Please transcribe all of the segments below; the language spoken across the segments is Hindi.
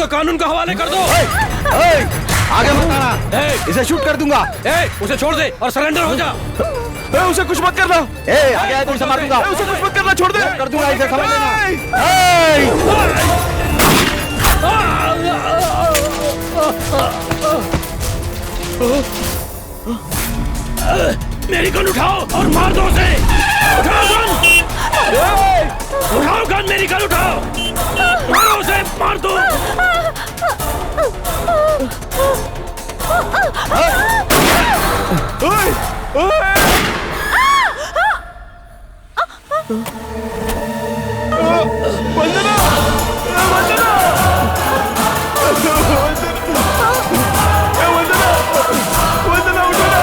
उसे कानून का हवाले कर दो। आगे मत आना, इसे शूट कर दूंगा। उसे छोड़ दे और सरेंडर हो जा। उसे कुछ मत करना। आगे आए तो उसे मार दूंगा। उसे कुछ मत करना, छोड़ दे। कर दूंगा इसे, समझ लेना। मेरी गन उठाओ और मार दो उसे। उठाओ गन, उठाओ गन, मेरी गन उठाओ, मारो उसे, मार दो। वंदना, वंदना, वंदना उठो ना।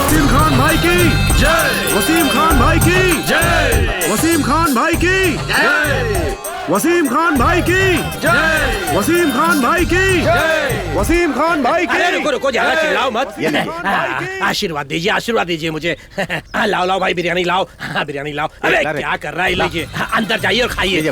वसीम खान भाई की जय, वसीम खान भाई की जय, वसीम खान भाई की जय, वसीम खान भाई की जय, वसीम खान भाई की जय। वसीम खान भाई की। अरे रुको रुको, ज्यादा चिल्लाओ मत। ये लीजिए। आशीर्वाद दीजिए, आशीर्वाद दीजिए मुझे। लाओ लाओ भाई, बिरयानी लाओ। बिरयानी लाओ। अरे क्या कर रहा है, लीजिए। अंदर जाइए और खाइए।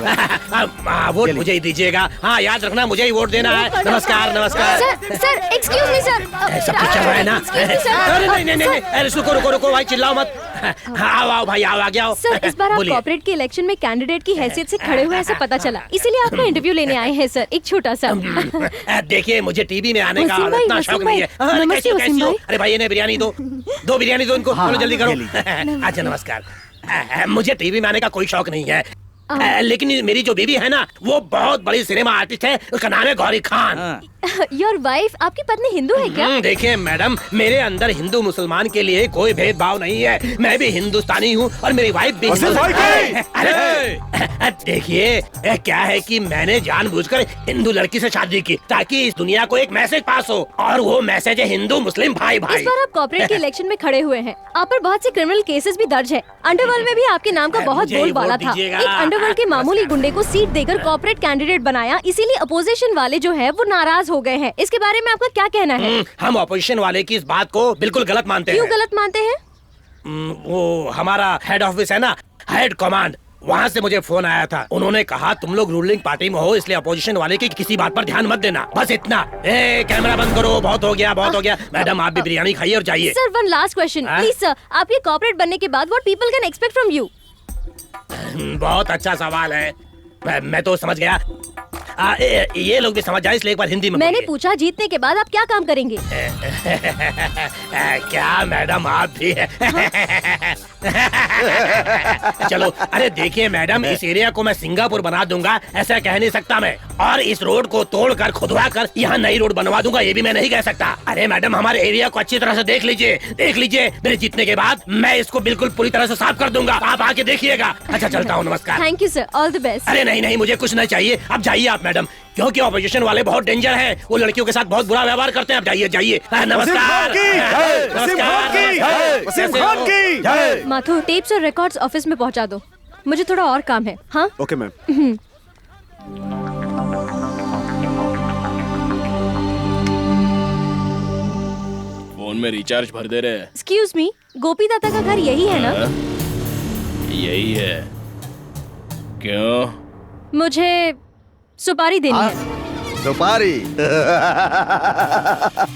वोट मुझे ही दीजिएगा। हाँ, याद रखना, मुझे ही वोट देना है। नमस्कार नमस्कार। Sir, excuse me sir. सब कुछ चल रहा है ना? अरे नहीं नहीं नहीं, अरे रुको रुको रुको भाई, चिल्लाओ मत। आओ आओ भाई, आओ, आगे आओ। सर, इस बार आप कॉर्पोरेट के इलेक्शन में कैंडिडेट की हैसियत से खड़े हुए ऐसा पता चला, इसीलिए आपका इंटरव्यू लेने आए हैं सर, एक छोटा सा। देखिए, मुझे टीवी में आने का वसीम भाई, इतना शौक वसीम नहीं है। भाई, नमस्ते, कैसी हो, वसीम कैसी हो? भाई। अरे भाई, इन्हें बिरयानी दो, दो बिरयानी दो इनको। चलो जल्दी करो। अच्छा नमस्कार। मुझे टीवी में आने का कोई शौक नहीं है, लेकिन मेरी जो बीवी है ना, वो बहुत बड़ी सिनेमा आर्टिस्ट है। उसका नाम है गौरी खान। योर वाइफ, आपकी पत्नी हिंदू है क्या? देखिए मैडम, मेरे अंदर हिंदू मुसलमान के लिए कोई भेदभाव नहीं है। मैं भी हिंदुस्तानी हूँ और मेरी वाइफ भी अरे देखिए, क्या है कि मैंने जानबूझकर हिंदू लड़की से शादी की ताकि इस दुनिया को एक मैसेज पास हो, और वो मैसेज है हिंदू मुस्लिम भाई भाई। इस बार आप कॉर्पोरेट के इलेक्शन में खड़े हुए हैं, आप पर बहुत से क्रिमिनल केसेस भी दर्ज है। अंडरवर्ल्ड में भी आपके नाम का बहुत मुझे ही बोलबाला वोट था। दीजिएगा। एक अंडरवर्ल्ड के मामूली गुंडे को सीट देकर कॉर्पोरेट कैंडिडेट बनाया, इसीलिए अपोजिशन वाले जो है वो नाराज हो गए हैं। इसके बारे में आपका क्या कहना है? हम अपोजिशन वाले की इस बात को बिल्कुल गलत मानते हैं। क्यों गलत मानते हैं? वो हमारा हेड ऑफिस है ना, हेड कमांड, वहाँ से मुझे फोन आया था। उन्होंने कहा तुम लोग रूलिंग पार्टी में हो, इसलिए अपोजिशन वाले की किसी बात पर ध्यान मत देना, बस इतना। कैमरा बंद करो, बहुत हो गया, बहुत हो गया। मैडम, आप भी बिरयानी खाइए और जाइए। Sir, one last question please sir, आप ये कॉर्पोरेट बनने के बाद what people can expect from you? बहुत अच्छा सवाल है, मैं तो समझ गया। ये लोग भी समझ जाए, इसलिए एक बार हिंदी में मैंने बोलिए। पूछा जीतने के बाद आप क्या काम करेंगे? क्या मैडम, आप भी चलो। अरे देखिए मैडम, इस एरिया को मैं सिंगापुर बना दूंगा, ऐसा कह नहीं सकता मैं। और इस रोड को तोड़कर खुदवा कर यहाँ नई रोड बनवा दूंगा, ये भी मैं नहीं कह सकता। अरे मैडम, हमारे एरिया को अच्छी तरह से देख लीजिए, देख लीजिए। मेरे जीतने के बाद मैं इसको बिल्कुल पूरी तरह से साफ कर दूंगा, आप आके देखिएगा। अच्छा, चलता हूँ, नमस्कार। Thank you sir, all the best. अरे नहीं नहीं, मुझे कुछ नहीं चाहिए, अब जाइए आप मैडम, क्योंकि ऑपोजिशन वाले बहुत डेंजर हैं। वो लड़कियों के साथ बहुत बुरा व्यवहार करते हैं। अब जाइए जाइए। नमस्कार। माथुर, टेप्स और रिकॉर्ड्स ऑफिस में पहुंचा दो, मुझे थोड़ा और काम है। हाँ ओके मैम। फोन में रिचार्ज भर दे रहे। एक्सक्यूज मी, गोपी दादा का घर यही है ना? यही है। क्यों? मुझे सुपारी देनी है। सुपारी?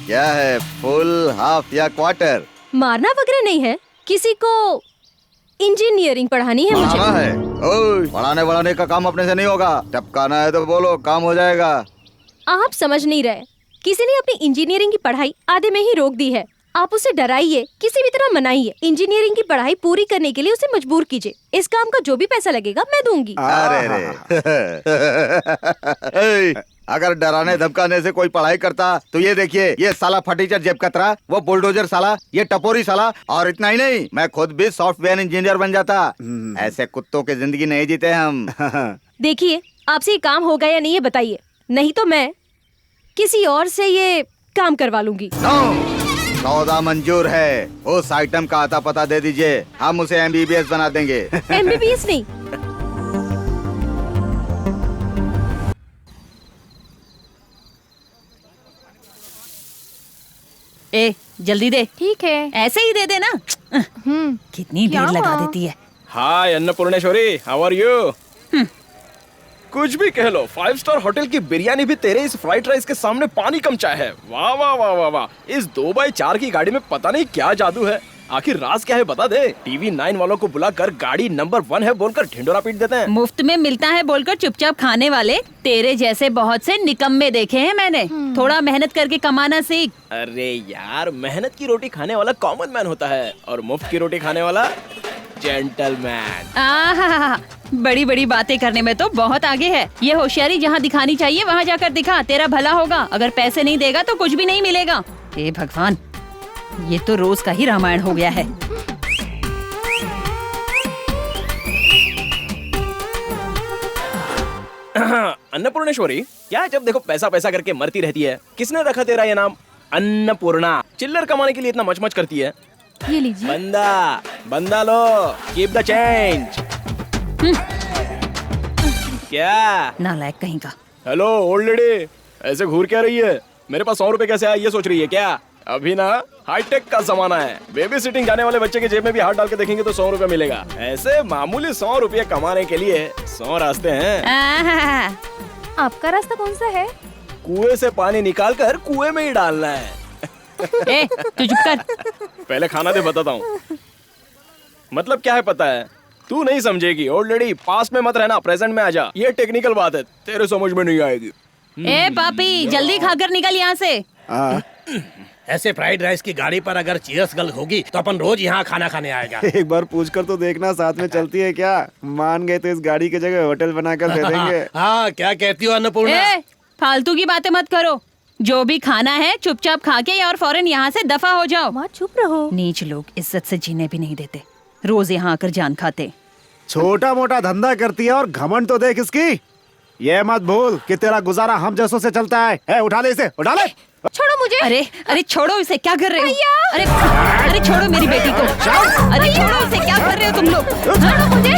क्या है, फुल, हाफ या क्वार्टर? मारना वगैरह नहीं है, किसी को इंजीनियरिंग पढ़ानी है मुझे। पढ़ाना है? ओए, पढ़ाने का काम अपने से नहीं होगा। टपकाना है तो बोलो, काम हो जाएगा। आप समझ नहीं रहे, किसी ने अपनी इंजीनियरिंग की पढ़ाई आधे में ही रोक दी है। आप उसे डराइए, किसी भी तरह मनाइए, इंजीनियरिंग की पढ़ाई पूरी करने के लिए उसे मजबूर कीजिए। इस काम का जो भी पैसा लगेगा मैं दूंगी। अरे रे अगर डराने धमकाने से कोई पढ़ाई करता तो ये देखिए, ये साला फटीचर जेब कतरा, वो बुलडोजर साला, ये टपोरी साला, और इतना ही नहीं, मैं खुद भी सॉफ्टवेयर इंजीनियर बन जाता। ऐसे कुत्तों की जिंदगी नहीं जीते हम। देखिए, आपसे ये काम होगा या नहीं ये बताइए, नहीं तो मैं किसी और से ये काम करवा लूंगी। सौदा मंजूर है, उस आइटम का आता पता दे दीजिए, हम उसे MBBS बना देंगे। MBBS नहीं, ए जल्दी दे। ठीक है, ऐसे ही दे दे ना। कितनी देर लगा देती है। हाय अन्नपूर्णेश्वरी, हाउ आर यू? कुछ भी कह लो, 5 स्टार होटल की बिरयानी भी तेरे इस फ्राइड राइस के सामने पानी कम चाय है। वाह वाह वाह वाह वाह। इस 2x4 की गाड़ी में पता नहीं क्या जादू है। आखिर राज क्या है बता दे। टीवी 9 वालों को बुलाकर गाड़ी नंबर 1 है बोलकर ढिंडोरा पीट देते हैं। मुफ्त में मिलता है बोलकर चुपचाप खाने वाले तेरे जैसे बहुत से निकम्मे देखे हैं मैंने। थोड़ा मेहनत करके कमाना सीख। अरे यार, मेहनत की रोटी खाने वाला कॉमन मैन होता है और मुफ्त की रोटी खाने वाला जेंटलमैन। आहा, बड़ी बड़ी बातें करने में तो बहुत आगे है। ये होशियारी जहाँ दिखानी चाहिए वहाँ जाकर दिखा, तेरा भला होगा। अगर पैसे नहीं देगा तो कुछ भी नहीं मिलेगा। हे भगवान, ये तो रोज का ही रामायण हो गया है। अन्नपूर्णेश्वरी, क्या जब देखो पैसा पैसा करके मरती रहती है? किसने रखा तेरा ये नाम अन्नपूर्णा? चिल्लर कमाने के लिए इतना मच मच करती है। ये लीजिए। बंदा बंदा लो, कीप द चेंज। क्या? नालायक कहीं का। हेलो ओल्ड लेडी, ऐसे घूर क्या रही है? मेरे पास 100 रुपए कैसे आए ये सोच रही है क्या? अभी ना हाईटेक का जमाना है। बेबी सिटिंग जाने वाले बच्चे के जेब में भी हाथ डाल के देखेंगे तो 100 रुपए मिलेगा। ऐसे मामूली 100 रुपए कमाने के लिए 100 रास्ते हैं। आहा, आपका रास्ता कौन सा है? कुएं से पानी निकाल कर कुएं में ही डालना है। ए, तू चुप कर। पहले खाना दे, बताता हूँ। मतलब क्या है पता है? तू नहीं समझेगी ओल्ड लेडी, पास में मत रहना, प्रेजेंट में आ जा। ये टेक्निकल बात है, तेरे समझ में नहीं आएगी। ए पापी, जल्दी खाकर निकल यहाँ से। ऐसे फ्राइड राइस की गाड़ी पर अगर चीयर्स गर्ल होगी तो अपन रोज यहाँ खाना खाने आएगा। एक बार पूछ कर तो देखना साथ में चलती है क्या? मान गए तो इस गाड़ी की जगह होटल बनाकर दे देंगे। हाँ, क्या कहती हो अन्नपूर्णा? ए, फालतू की बातें मत करो। जो भी खाना है चुपचाप खा के और फौरन यहाँ से दफा हो जाओ। माँ चुप रहो। नीच लोग इज्जत से जीने भी नहीं देते, रोज यहाँ आकर जान खाते। छोटा मोटा धंधा करती है और घमंड तो देख इसकी। ये मत भूल कि तेरा गुजारा हम जैसों से चलता है। उठा ले इसे, उठा ले। छोड़ो मुझे। अरे अरे छोड़ो इसे, क्या कर रहे हो? अरे अरे छोड़ो मेरी बेटी को। अरे छोड़ो इसे, क्या कर रहे हो तुम लोग? छोड़ो मुझे।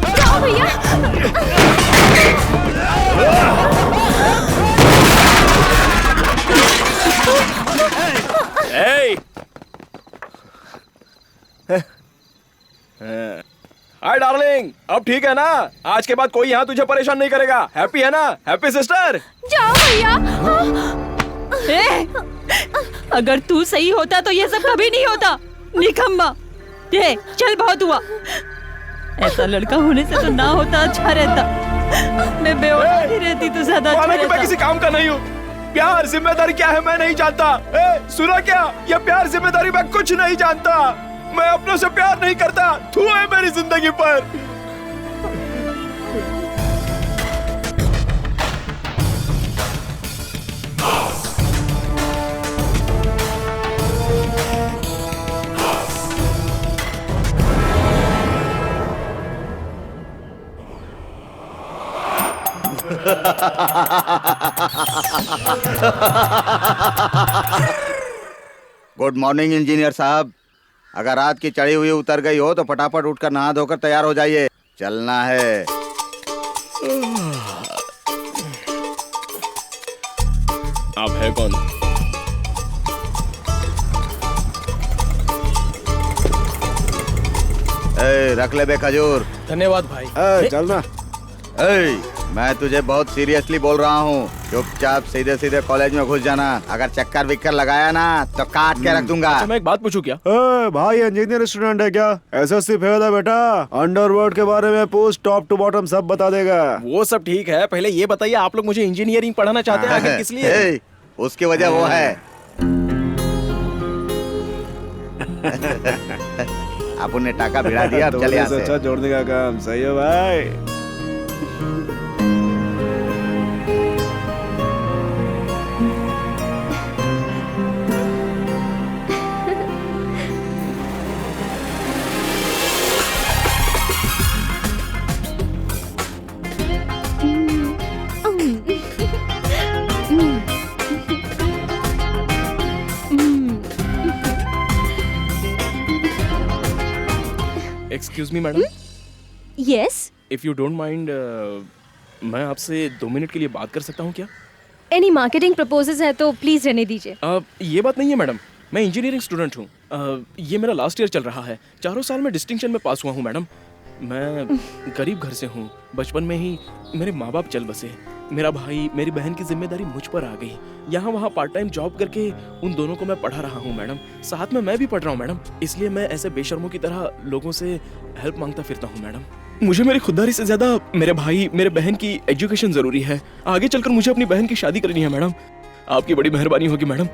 जाओ भैया। हाय डार्लिंग, अब ठीक है ना? आज के बाद कोई यहाँ तुझे परेशान नहीं करेगा। हैप्पी है ना? Happy sister? जाओ भैया। ए, अगर तू सही होता तो ये सब कभी नहीं होता। निकम्मा। ये चल, बहुत हुआ। ऐसा लड़का होने से तो ना होता अच्छा रहता। मैं बेऔलाद ही रहती तो ज्यादा अच्छा माना कि मैं रहता। किसी काम का नहीं हूँ। प्यार जिम्मेदारी क्या है मैं नहीं जानता। सुना क्या? ये प्यार जिम्मेदारी मैं कुछ नहीं जानता। मैं अपनों से प्यार नहीं करता। तू है मेरी जिंदगी पर। गुड मॉर्निंग इंजीनियर साहब। अगर रात की चढ़ी हुई उतर गई हो तो फटाफट उठकर नहा धोकर तैयार हो जाइए, चलना है। आप है कौन? रख ले बे खजूर। धन्यवाद भाई। चलना। मैं तुझे बहुत सीरियसली बोल रहा हूँ, चुपचाप सीधे सीधे कॉलेज में घुस जाना। अगर चक्कर विक्कर लगाया ना तो काट के रख दूंगा। अच्छा, मैं एक बात पूछूं क्या? भाई इंजीनियर स्टूडेंट है क्या? एसएससी फेल है बेटा। अंडरवर्ल्ड के बारे में पूछ, टॉप टू बॉटम सब बता देगा। वो सब ठीक है, पहले ये बताइए आप लोग मुझे इंजीनियरिंग पढ़ाना चाहते हैं, आखिर किस लिए? उसकी वजह वो है। आप उन्हें टाका भिड़ा दिया, अब चल यहाँ से। अच्छा जोड़ने का काम सही है भाई। Excuse me madam, yes, if you don't mind, मैं आपसे 2 मिनट के लिए बात कर सकता हूँ क्या? एनी मार्केटिंग प्रपोजल्स है तो प्लीज रहने दीजिए। ये बात नहीं है मैडम, मैं इंजीनियरिंग स्टूडेंट हूँ। ये मेरा लास्ट ईयर चल रहा है। 4 साल में डिस्टिंक्शन में पास हुआ हूँ मैडम। मैं गरीब घर से हूँ। बचपन में ही मेरे माँ बाप चल बसे। मेरा भाई, मेरी बहन की जिम्मेदारी मुझ पर आ गई। यहाँ वहाँ पार्ट टाइम जॉब करके उन दोनों को मैं पढ़ा रहा हूँ मैडम। साथ में मैं भी पढ़ रहा हूँ मैडम। इसलिए मैं ऐसे बेशर्मों की तरह लोगों से हेल्प मांगता फिरता हूँ मैडम। मुझे मेरी खुददारी से ज्यादा मेरे भाई, मेरे बहन की एजुकेशन जरूरी है। आगे चलकर मुझे अपनी बहन की शादी करनी है मैडम। आपकी बड़ी मेहरबानी होगी मैडम।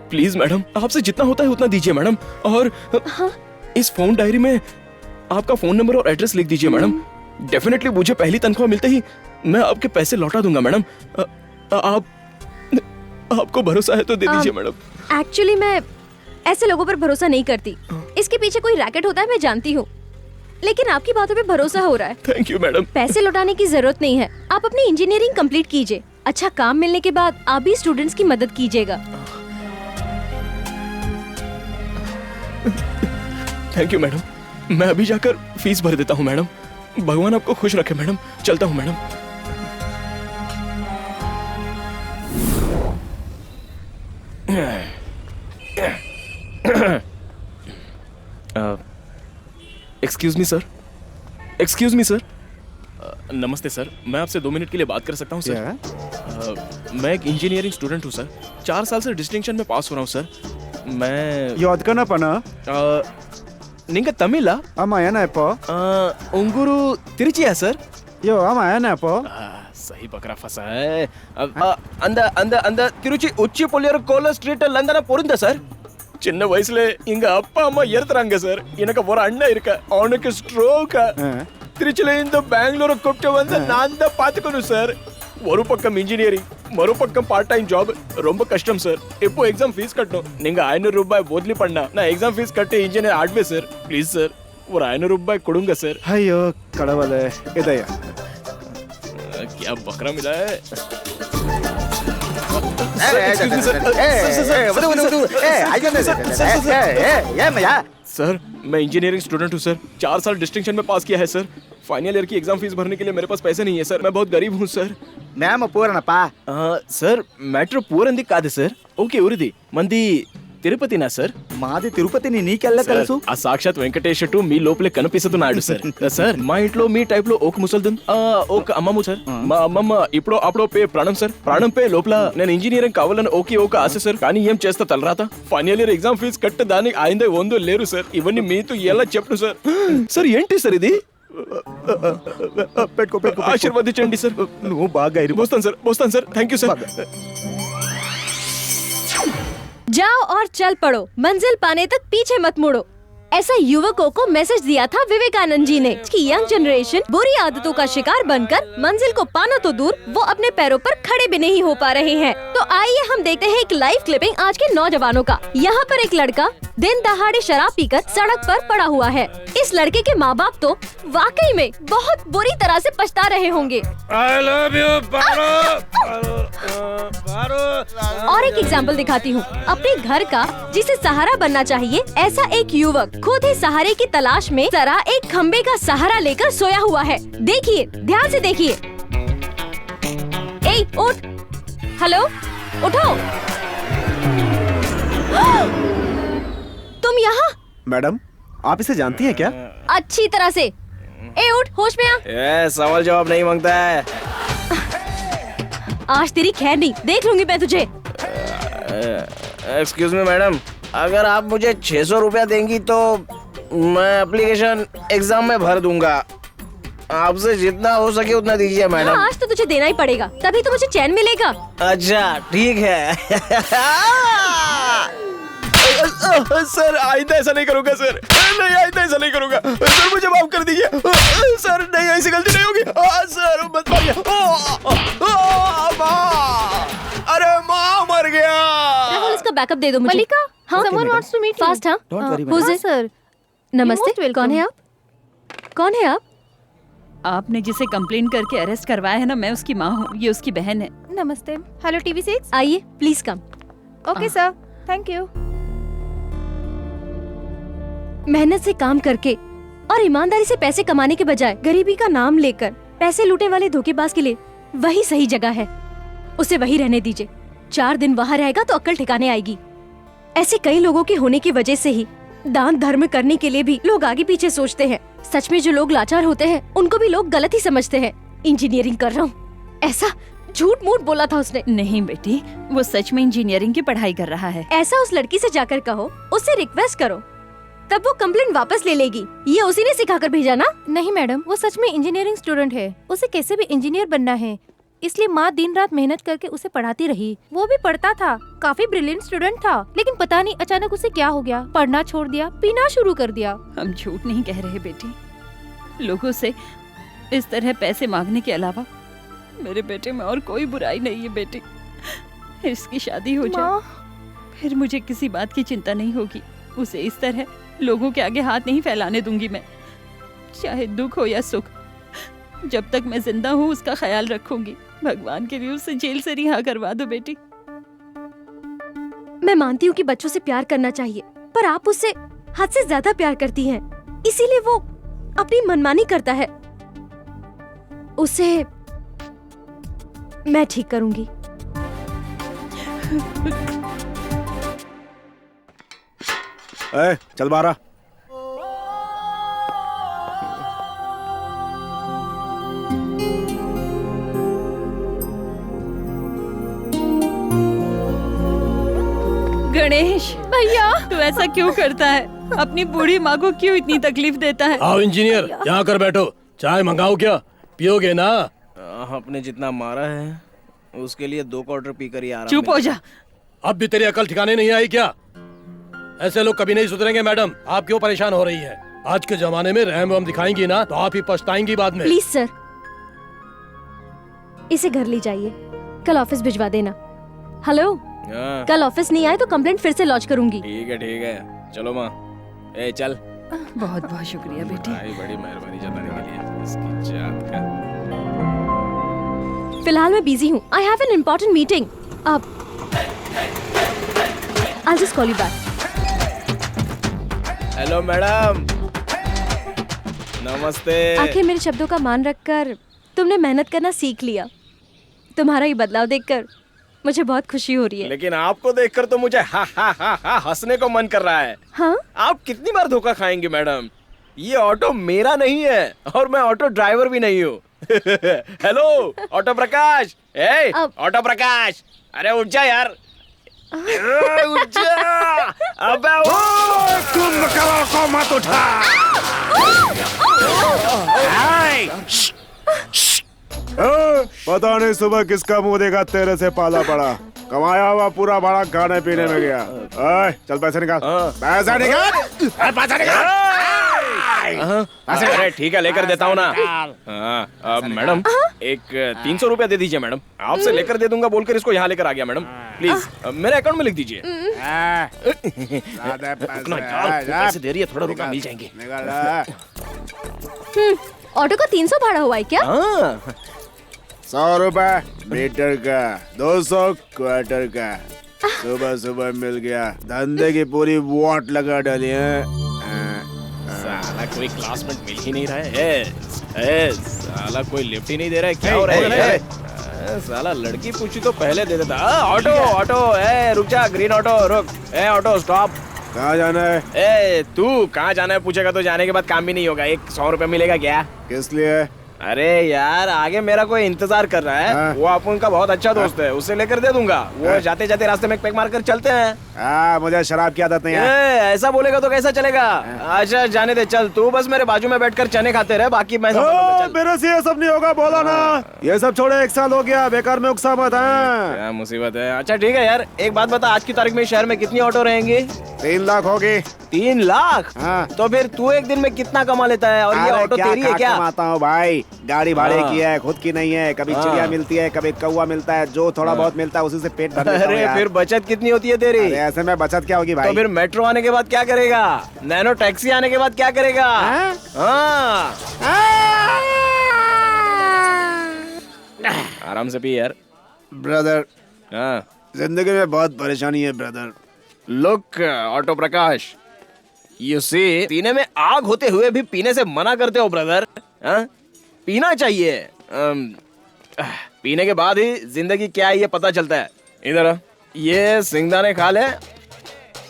प्लीज मैडम, आपसे जितना होता है उतना दीजिए मैडम। और इस फोन डायरी में आपका फोन नंबर और एड्रेस लिख दीजिए मैडम। डेफिनेटली मुझे पहली तनख्वाह मिलते ही मैं आपके पैसे लौटा दूंगा मैडम। आपको भरोसा है तो दे दीजिए मैडम। एक्चुअली मैं ऐसे लोगों पर भरोसा नहीं करती। इसके पीछे कोई रैकेट होता है मैं जानती हूँ, लेकिन आपकी बातों पे भरोसा हो रहा है। Thank you madam. पैसे लौटाने की जरूरत नहीं है। आप अपनी इंजीनियरिंग कंप्लीट कीजिए। अच्छा काम मिलने के बाद आप भी स्टूडेंट्स की मदद कीजिएगा। Thank you madam. मैं अभी जाकर फीस भर देता हूँ मैडम। भगवान आपको खुश रखे मैडम। चलता हूँ madam. Excuse me sir. Excuse me sir. नमस्ते सर, मैं आपसे 2 मिनट के लिए बात कर सकता हूँ सर? मैं एक इंजीनियरिंग स्टूडेंट हूँ सर। 4 साल से डिस्टिंक्शन में पास हो रहा हूँ सर। मैं योदकनपना निंगा तमिला अमा एनापो उंगुरु तिरुचिया सर। यो अमा एनापो सही बकरा फंसा है। अंद तिरुचि उच्ची पोलियर कोला स्ट्रीट लंदन पोरिंदा सर। சின்ன வயசுல எங்க அப்பா அம்மா இறந்துறாங்க சார். எனக்கு ஒரு அண்ணன் இருக்கா, அவனுக்கு ஸ்ட்ரோக். திருச்சியில இந்த பெங்களூரை கூப்பிட்டு வந்து நான் தான் பாத்துக்கணும் சார். ஒரு பக்கம் இன்ஜினியரிங், மறுபக்கம் பார்ட் டைம் ஜாப். ரொம்ப கஷ்டம் சார். இப்போ எக்ஸாம் ஃபீஸ் கட்டணும். நீங்க 500 ரூபாய் போதலி பண்ணா நான் எக்ஸாம் ஃபீஸ் கட்டி இன்ஜினியர் ஆடுவேன் சார். ப்ளீஸ் சார், ஒரு 500 ரூபாய் கொடுங்க சார். ஐயோ கடவுளே, இதயா क्या बकरा मिला है? सर मैं इंजीनियरिंग स्टूडेंट हूँ सर। 4 साल डिस्टिंक्शन में पास किया है सर। फाइनल ईयर की एग्जाम फीस भरने के लिए मेरे पास पैसे नहीं है सर। मैं बहुत गरीब हूँ सर। మేము పూరనప్పా सर मैटर पूरंदी కాదు సార్. ఓకే ఊరిది మంది తిరుపతినా సార్? మాది తిరుపతిని నీకెల్లా తెలుసు? ఆ సాక్షాత్ వెంకటేశ్వరుడు మీ లోపలే కనిపిస్తున్నాడు సార్. సార్ మా ఇంట్లో మీ టైప్ లో ఒక ముసల్దన్, ఒక అమ్మమ్మ సార్. మా అమ్మమ్మ ఇప్పుడు అప్పుడో పే ప్రాణం సార్. ప్రాణం పే లోపల నేను ఇంజనీరింగ్ కావాలని ఓకే ఒక ఆశ సార్. కానీ ఏం చేస్తా తలరాత. ఫైనల్ ఇయర్ ఎగ్జామ్ ఫీజు కట్ట దానికి ఆయిందే వందో లేరు సార్. ఇవన్నీ మీతో ఎలా చెప్పను సార్. సార్ ఏంటి సార్ ఇది? పెట్టుకో పెట్టుకో, ఆశీర్వదించండి సార్. నువ్వు బాగా వస్తాను సార్. Thank you sir. जाओ और चल पड़ो, मंजिल पाने तक पीछे मत मुड़ो। ऐसा युवकों को मैसेज दिया था विवेकानंद जी ने कि यंग जनरेशन बुरी आदतों का शिकार बनकर मंजिल को पाना तो दूर, वो अपने पैरों पर खड़े भी नहीं हो पा रहे हैं। तो आइए हम देखते हैं एक लाइव क्लिपिंग आज के नौजवानों का। यहाँ पर एक लड़का दिन दहाड़े शराब पीकर सड़क पर पड़ा हुआ है। इस लड़के के माँ बाप तो वाकई में बहुत बुरी तरह से पछता रहे होंगे। I love you, पारो। और एक एग्जाम्पल दिखाती हूँ अपने घर का, जिसे सहारा बनना चाहिए। ऐसा एक युवक खुद ही सहारे की तलाश में जरा एक खम्बे का सहारा लेकर सोया हुआ है। देखिए, ध्यान से देखिए। ए उठ, हेलो, उठो। तुम यहाँ? मैडम आप इसे जानती हैं क्या? अच्छी तरह से। ए उठ, होश में आ। सवाल जवाब नहीं मांगता है। आज तेरी खैर नहीं, देख लूंगी मैं तुझे। एक्सक्यूज मी मैडम, अगर आप मुझे 600 रुपया देंगी तो मैं एप्लीकेशन एग्जाम में भर दूंगा। आपसे जितना हो सके उतना दीजिए मैडम। हाँ, आज तो तुझे देना ही पड़ेगा, तभी तो मुझे चैन मिलेगा। अच्छा ठीक है। सर आइंदा ऐसा नहीं करूंगा सर। नहीं आइंदा ऐसा नहीं करूंगा सर, मुझे माफ कर दीजिए सर। नहीं ऐसी गलती नहीं होगी सर। मत मारिए। अरे माँ मर गया। राहुल, इसका बैकअप दे दो मुझे। मलिका, हाँ, someone wants to meet you. Fast, हाँ? Don't worry, Who's madam. it? Sir, नमस्ते। कौन है आप? कौन है आप? आपने जिसे कंप्लेन करके अरेस्ट करवाया है ना, मैं उसकी माँ हूँ, ये उसकी बहन है। नमस्ते। Hello TV6। आइए, please come. Okay sir, thank you. मेहनत से काम करके और ईमानदारी से पैसे कमाने के बजाय गरीबी का नाम लेकर पैसे लूटने वाले धोखेबाज के लिए वही सही जगह है। उसे वही रहने दीजिए। 4 दिन वहाँ रहेगा तो अक्ल ठिकाने आएगी। ऐसे कई लोगों के होने की वजह से ही दान धर्म करने के लिए भी लोग आगे पीछे सोचते हैं। सच में जो लोग लाचार होते हैं उनको भी लोग गलत ही समझते हैं। इंजीनियरिंग कर रहा हूँ ऐसा झूठ मूठ बोला था उसने। नहीं बेटी, वो सच में इंजीनियरिंग की पढ़ाई कर रहा है। ऐसा उस लड़की से जाकर कहो, उससे रिक्वेस्ट करो, तब वो कंप्लेंट वापस ले लेगी। ये उसी ने सिखाकर भेजा ना? नहीं मैडम, वो सच में इंजीनियरिंग स्टूडेंट है। उसे कैसे भी इंजीनियर बनना है, इसलिए माँ दिन रात मेहनत करके उसे पढ़ाती रही। वो भी पढ़ता था, काफी ब्रिलियंट स्टूडेंट था, लेकिन पता नहीं अचानक उसे क्या हो गया, पढ़ना छोड़ दिया, पीना शुरू कर दिया। हम झूठ नहीं कह रहे बेटी। लोगों से इस तरह पैसे मांगने के अलावा मेरे बेटे में और कोई बुराई नहीं है बेटी। इसकी शादी हो जाए फिर मुझे किसी बात की चिंता नहीं होगी। उसे इस तरह लोगों के आगे हाथ नहीं फैलाने दूंगी मैं। चाहे दुख हो या सुख, जब तक मैं जिंदा हूँ उसका ख्याल रखूंगी। भगवान के लिए उसे जेल से रिहा करवा दो बेटी। मैं मानती हूँ कि बच्चों से प्यार करना चाहिए, पर आप उससे हद से ज्यादा प्यार करती हैं, इसीलिए वो अपनी मनमानी करता है। उसे मैं ठीक करूंगी। चल बारा। गणेश भैया, तू ऐसा क्यों करता है? अपनी बूढ़ी माँ को क्यों इतनी तकलीफ देता है? आओ इंजीनियर, यहाँ कर बैठो। चाय मंगाओ क्या? पियोगे ना? आपने जितना मारा है उसके लिए 2 क्वार्टर पीकर ही आ रहा। चुप हो जा। अब भी तेरी अकल ठिकाने नहीं आई क्या? ऐसे लोग कभी नहीं सुधरेंगे मैडम। आप क्यों परेशान हो रही है? आज के जमाने में रहम वहम दिखाएंगी ना तो आप ही पछताएंगी बाद में। प्लीज सर, इसे घर ले जाइए, कल ऑफिस भिजवा देना। हेलो, कल ऑफिस नहीं आए तो कंप्लेंट फिर से लॉन्च करूंगी। ठीक है चलो माँ। ए चल। बहुत बहुत शुक्रिया बेटी। बड़ी मेहरबानी जताने के लिए। इसकी जात का। फिलहाल मैं बिजी हूँ। I have an important meeting. अब I'll just call you back. Hello madam, नमस्ते। आखिर मेरे शब्दों का मान रखकर तुमने मेहनत करना सीख लिया। तुम्हारा ये बदलाव देखकर मुझे बहुत खुशी हो रही है। लेकिन आपको देखकर तो मुझे हा हंसने को मन कर रहा है। हाँ? आप कितनी बार धोखा खाएंगे मैडम? ये ऑटो मेरा नहीं है और मैं ऑटो ड्राइवर भी नहीं हूँ। हेलो ऑटो प्रकाश। ए ऑटो प्रकाश, अरे उठ जा यार। उठ जा। अबे तुम करो को मत उठा। पता नहीं सुबह किसका मुंह देखा तेरे से पाला पड़ा। कमाया हुआ पूरा भाड़ा खाने पीने में गया। चल पैसे निकाल। पैसा निकाल। पैसा निकाल। अरे ठीक है, लेकर देता हूँ ना। मैडम एक 300 रुपया दे दीजिए मैडम। आपसे लेकर दे दूंगा बोलकर इसको यहाँ लेकर आ गया मैडम। प्लीज मेरे अकाउंट में लिख दीजिए। पैसे दे रही है, थोड़ा रुका, मिल जाएंगे। ऑटो का 300 भाड़ा हुआ है क्या? 100 रुपए मीटर का, 200 क्वार्टर का। सुबह सुबह मिल गया। धंधे की पूरी वॉट लगा डाली है। साला कोई क्लासमेट मिल ही नहीं रहा है। साला कोई लिफ्ट ही नहीं दे रहा है। क्या हो रहा है? साला लड़की पूछी तो पहले दे देता। ऑटो ऑटो, रुक जा, ग्रीन ऑटो रुक। Auto stop. कहाँ जाना है? तू कहाँ जाना है पूछेगा तो जाने के बाद काम भी नहीं होगा। 100 रुपया मिलेगा क्या? किस लिए? अरे यार आगे मेरा कोई इंतजार कर रहा है। वो अपन का बहुत अच्छा दोस्त है, उसे लेकर दे दूंगा। वो जाते जाते रास्ते में पैक मार कर चलते हैं। मुझे शराब की आदत नहीं है। ऐसा बोलेगा तो कैसा चलेगा? अच्छा जाने दे, चल तू बस मेरे बाजू में बैठकर चने खाते रहे, बाकी मैं मेरे से ये सब नहीं होगा, बोला ना। ये सब छोड़े, 1 साल हो गया, बेकार में उकसा मत। क्या मुसीबत है। अच्छा ठीक है यार, एक बात बता, आज की तारीख में शहर में कितनी ऑटो रहेंगी? 3 लाख होगी। 3 लाख? हाँ। तो फिर तू एक दिन में कितना कमा लेता है? और ये ऑटो तेरी है क्या? कमाता हूँ भाई, गाड़ी भाड़े की है, खुद की नहीं है। कभी चिड़िया मिलती है, कभी कौवा मिलता है, जो थोड़ा बहुत मिलता है उसी से पेट भर लेता हूं यार। फिर बचत कितनी होती है तेरी? ऐसे में बचत क्या होगी भाई? तो फिर मेट्रो आने के बाद क्या करेगा? नैनो टैक्सी आने के बाद क्या करेगा? आराम से पी यार। ब्रदर, जिंदगी में बहुत परेशानी है brother. Look auto Prakash, You see, सीने में आग होते हुए भी पीने से मना करते हो ब्रदर। पीना चाहिए। पीने के बाद ही जिंदगी क्या है ये पता चलता है। इधर आ, ये सिंगदाने खा ले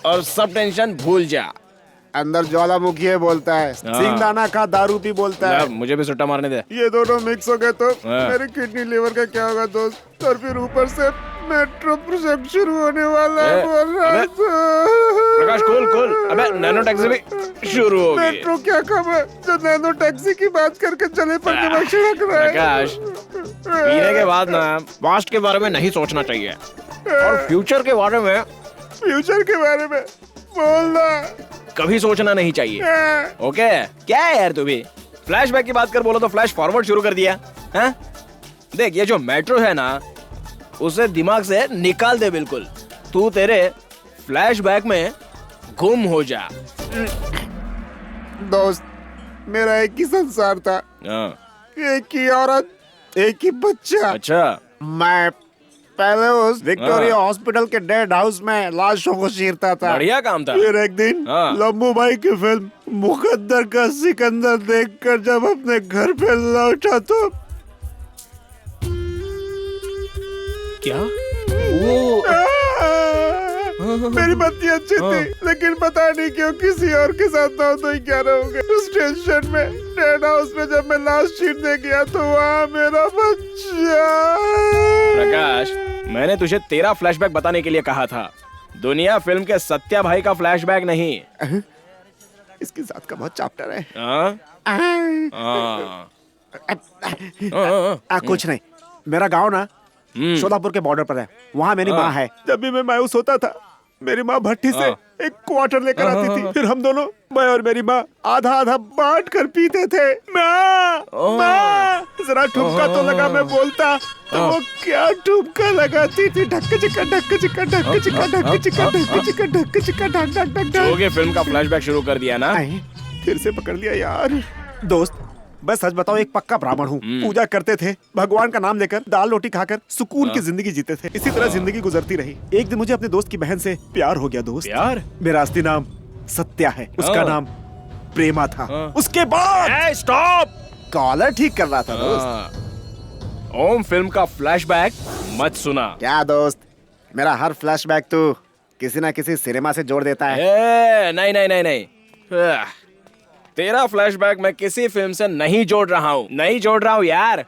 और सब टेंशन भूल जा। अंदर ज्वालामुखी है बोलता है, सिंगदाना का दारू पी बोलता है। मुझे भी सुट्टा मारने दे। ये दोनों मिक्स हो गए तो मेरे किडनी लिवर का क्या होगा दोस्त? और फिर ऊपर से मेट्रो प्रोजेक्ट शुरू होने वाला है बोल रहा है। प्रकाश कूल। अबे नैनो टैक्सी भी शुरू हो गई। मेट्रो क्या कम है जो नैनो टैक्सी की बात करके चले पर दिमाग छिड़क रहा है। प्रकाश, पीने के बाद ना पास्ट के बारे में नहीं सोचना चाहिए और फ्यूचर के बारे में बोलना कभी सोचना नहीं चाहिए। ओके? क्या है यार तू भी फ्लैशबैक की बात कर बोलो तो फ्लैश फॉरवर्ड शुरू कर दिया है? देख ये जो मेट्रो है ना उसे दिमाग से निकाल दे बिल्कुल। तू तेरे फ्लैशबैक में गुम हो जा। दोस्त मेरा एक ही संसार था, एक ही औरत, एक ही बच्चा। अच्छा, मैं पहले उस विक्टोरिया हॉस्पिटल के डेड हाउस में लाशों को चीरता था। बढ़िया काम था। फिर एक दिन लम्बू भाई की फिल्म मुकद्दर का सिकंदर देखकर जब अपने घर पे लौटा तो क्या मेरी पत्नी अच्छी थी लेकिन पता नहीं क्यों किसी और के साथ ना हो तो ही क्या रहोगे। स्टेशन में डेड हाउस में जब मैं लाश चीरने गया तो वहाँ मेरा बच्चा। प्रकाश, मैंने तुझे तेरा फ्लैशबैक बताने के लिए कहा था, दुनिया फिल्म के सत्या भाई का फ्लैशबैक नहीं। इसकी जात का बहुत चैप्टर है। कुछ नहीं, मेरा गांव ना शोलापुर के बॉर्डर पर है, वहाँ मेरी माँ है। जब भी मैं मायूस होता था मेरी माँ भट्टी से एक क्वार्टर लेकर आती थी, फिर हम दोनों, मैं और मेरी माँ आधा आधा बांट कर पीते थे। माँ जरा ठुमका तो लगा, मैं बोलता तो वो क्या ठुमका लगाती थी, ढक चिका ढक चिका ढक चिका ढक चिका ढक चिका ढक चिका ढक ढक ढक जो के फिल्म का फ्लैशबैक शुरू कर दिया ना। फिर से पकड़ लिया यार। दोस्त बस सच बताओ, एक पक्का ब्राह्मण हूँ, पूजा करते थे, भगवान का नाम लेकर दाल रोटी खाकर सुकून की जिंदगी जीते थे। इसी तरह जिंदगी गुजरती रही। एक दिन मुझे अपने दोस्त की बहन से प्यार हो गया। दोस्त प्यार? मेरा असली नाम सत्या है, उसका नाम प्रेमा था। उसके बाद स्टॉप, कॉलर ठीक कर रहा था दोस्त। ओम फिल्म का फ्लैशबैक मत सुना। क्या दोस्त, मेरा हर फ्लैशबैक तू किसी ना किसी सिनेमा से जोड़ देता है। नहीं नहीं नहीं नहीं, तेरा फ्लैशबैक मैं किसी फिल्म से नहीं जोड़ रहा हूँ यार।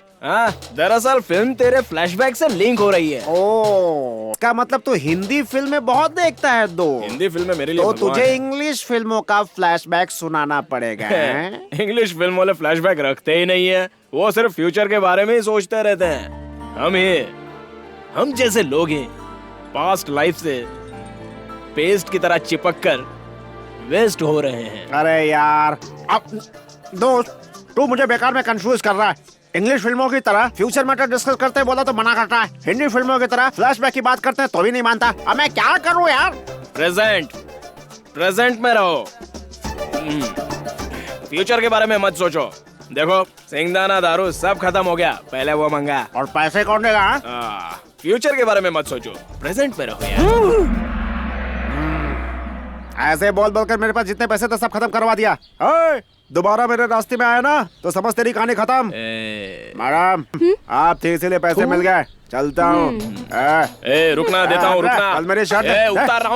दरअसल फिल्म तेरे फ्लैशबैक से लिंक हो रही है। ओ, का मतलब तू हिंदी फिल्में बहुत देखता है दो। हिंदी फिल्में मेरे लिए तो तुझे इंग्लिश फिल्मों का फ्लैशबैक सुनाना पड़ेगा। इंग्लिश फिल्म वाले फ्लैशबैक रखते ही नहीं है, वो सिर्फ फ्यूचर के बारे में ही सोचते रहते हैं। हम जैसे लोग हैं पास्ट लाइफ से पेस्ट की तरह चिपक कर वेस्ट हो रहे हैं। अरे यार, अब दोस्त तू मुझे बेकार में कंफ्यूज कर रहा है। इंग्लिश फिल्मों की तरह फ्यूचर मैटर डिस्कस करते बोला तो मना करता है, हिंदी फिल्मों की तरह फ्लैशबैक की बात करते हैं तो भी नहीं मानता। अब मैं क्या करूं यार? प्रेजेंट में रहो, फ्यूचर के बारे में मत सोचो। देखो सिंगदाना दारू सब खत्म हो गया, पहले वो मंगा। और पैसे कौन देगा? फ्यूचर के बारे में मत सोचो, प्रेजेंट में रहो यार। ऐसे बोल बोलकर मेरे पास जितने पैसे थे सब खत्म करवा दिया। दोबारा मेरे रास्ते में आया ना तो समझ तेरी कहानी खत्म। मैडम आप थे इसीलिए पैसे मिल गए, चलता हूँ। रुकना, देता हूँ, रुकना। मेरी शर्ट उतार रहा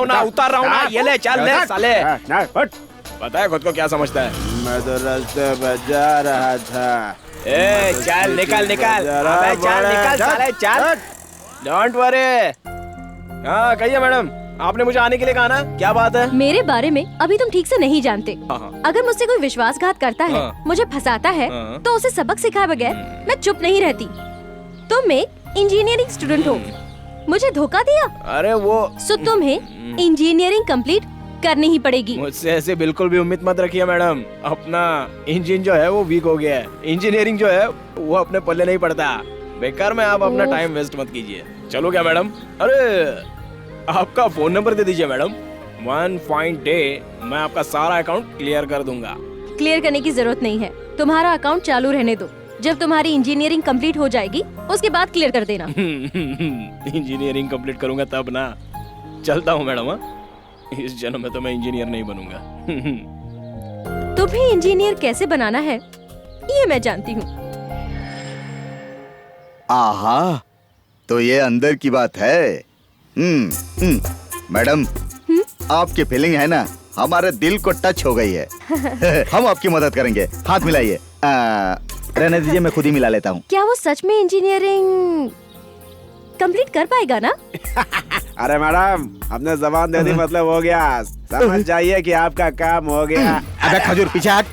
हूँ ना, ये ले, चल ले साले। पता है खुद को क्या समझता है? मैं तो रास्ते पर जा रहा था। चल निकल साले, चल। Don't worry. हाँ कहिए मैडम, आपने मुझे आने के लिए कहा ना, क्या बात है? मेरे बारे में अभी तुम ठीक से नहीं जानते। अगर मुझसे कोई विश्वासघात करता है, मुझे फंसाता है, तो उसे सबक सिखाए बगैर मैं चुप नहीं रहती। तुम एक इंजीनियरिंग स्टूडेंट हो, मुझे धोखा दिया। अरे वो सो तुम्हें इंजीनियरिंग कंप्लीट करनी ही पड़ेगी। मुझसे ऐसे बिल्कुल भी उम्मीद मत रखिए मैडम, अपना इंजन जो है वो वीक हो गया है, इंजीनियरिंग जो है वो अपने पल्ले नहीं पड़ता। बेकार में आप अपना टाइम वेस्ट मत कीजिए। चलो क्या मैडम? अरे आपका फोन नंबर दे दीजिए मैडम, वन फाइन डे मैं आपका सारा अकाउंट क्लियर कर दूंगा। क्लियर करने की जरूरत नहीं है, तुम्हारा अकाउंट चालू रहने दो। जब तुम्हारी इंजीनियरिंग कंप्लीट हो जाएगी उसके बाद क्लियर कर देना। इंजीनियरिंग कंप्लीट करूंगा तब ना। चलता हूँ मैडम। इस जन्म में तो मैं इंजीनियर नहीं बनूंगा। तुम्हें इंजीनियर कैसे बनाना है ये मैं जानती हूँ। आहा, तो ये अंदर की बात है। मैडम, आपकी फीलिंग है ना, हमारे दिल को टच हो गई है। हम आपकी मदद करेंगे, हाथ मिलाइए। रहने दीजिए, मैं खुद ही मिला लेता हूँ। क्या वो सच में इंजीनियरिंग कंप्लीट कर पाएगा ना? अरे मैडम, हमने जबान दे दी, मतलब हो गया। समझ जाइए कि आपका काम हो गया। अबे खजूर, पीछे हट।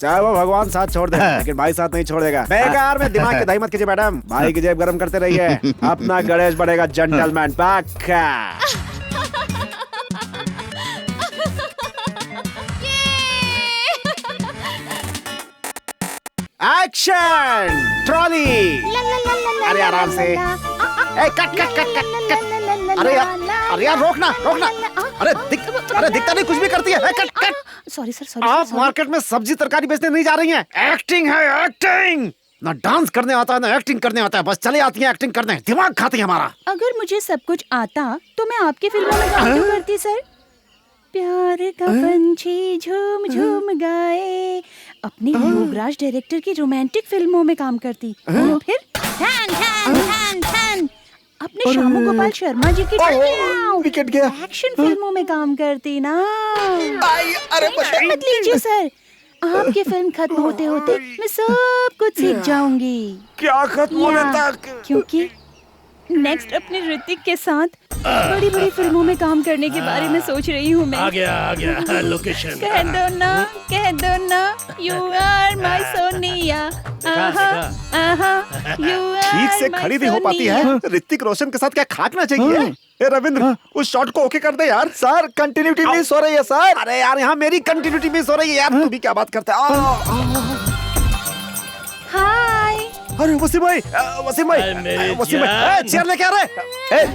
चाहे वो भगवान साथ छोड़ दे, लेकिन भाई साथ नहीं छोड़ेगा। बेकार में दिमाग की दही मत कीजिए मैडम, भाई की जेब गर्म करते रहिए। अपना गणेश बढ़ेगा जेंटलमैन। पक्का। Action trolley. अरे आराम से। Cut cut cut cut. अरे यार रोकना। अरे दिखता नहीं, कुछ भी करती है। Cut cut. सॉरी सर, आप मार्केट में सब्जी तरकारी बेचने नहीं जा रही हैं। एक्टिंग है, एक्टिंग। ना डांस करने आता है ना एक्टिंग करने आता है, बस चले आती हैं एक्टिंग करने, दिमाग खाती है हमारा। अगर मुझे सब कुछ आता तो मैं आपकी फिल्मों में काम क्यों करती सर? प्यार का पंछी झूम झूम गाए, अपने योगराज डायरेक्टर की रोमांटिक फिल्मों में काम करती। और फिर अपने श्यामू गोपाल शर्मा जी की विकेट गया। एक्शन फिल्मों में काम करती ना। अरे टेंशन मत लीजिए सर, आपकी फिल्म खत्म होते होते मैं सब कुछ सीख जाऊंगी। क्या खत्म होने तक? क्योंकि नेक्स्ट अपने ऋतिक के साथ बड़ी बड़ी फिल्मों में काम करने के बारे में सोच रही हूँ मैं। आ गया लोकेशन। कह दो ना यू आर माय सोनिया। ठीक से खड़ी नहीं हो पाती है। ऋतिक रोशन के साथ क्या खाकना चाहिए? ए रविंद्र, उस शॉट को ओके कर दे यार। सर कंटिन्यूटी मिस हो रही है सर। अरे यार, यहाँ मेरी कंटिन्यूटी मिस हो रही है यार। तू भी क्या बात करता है? हाय। अरे वसीम भाई, वसीम भाई, चेयर लेके आ रहे।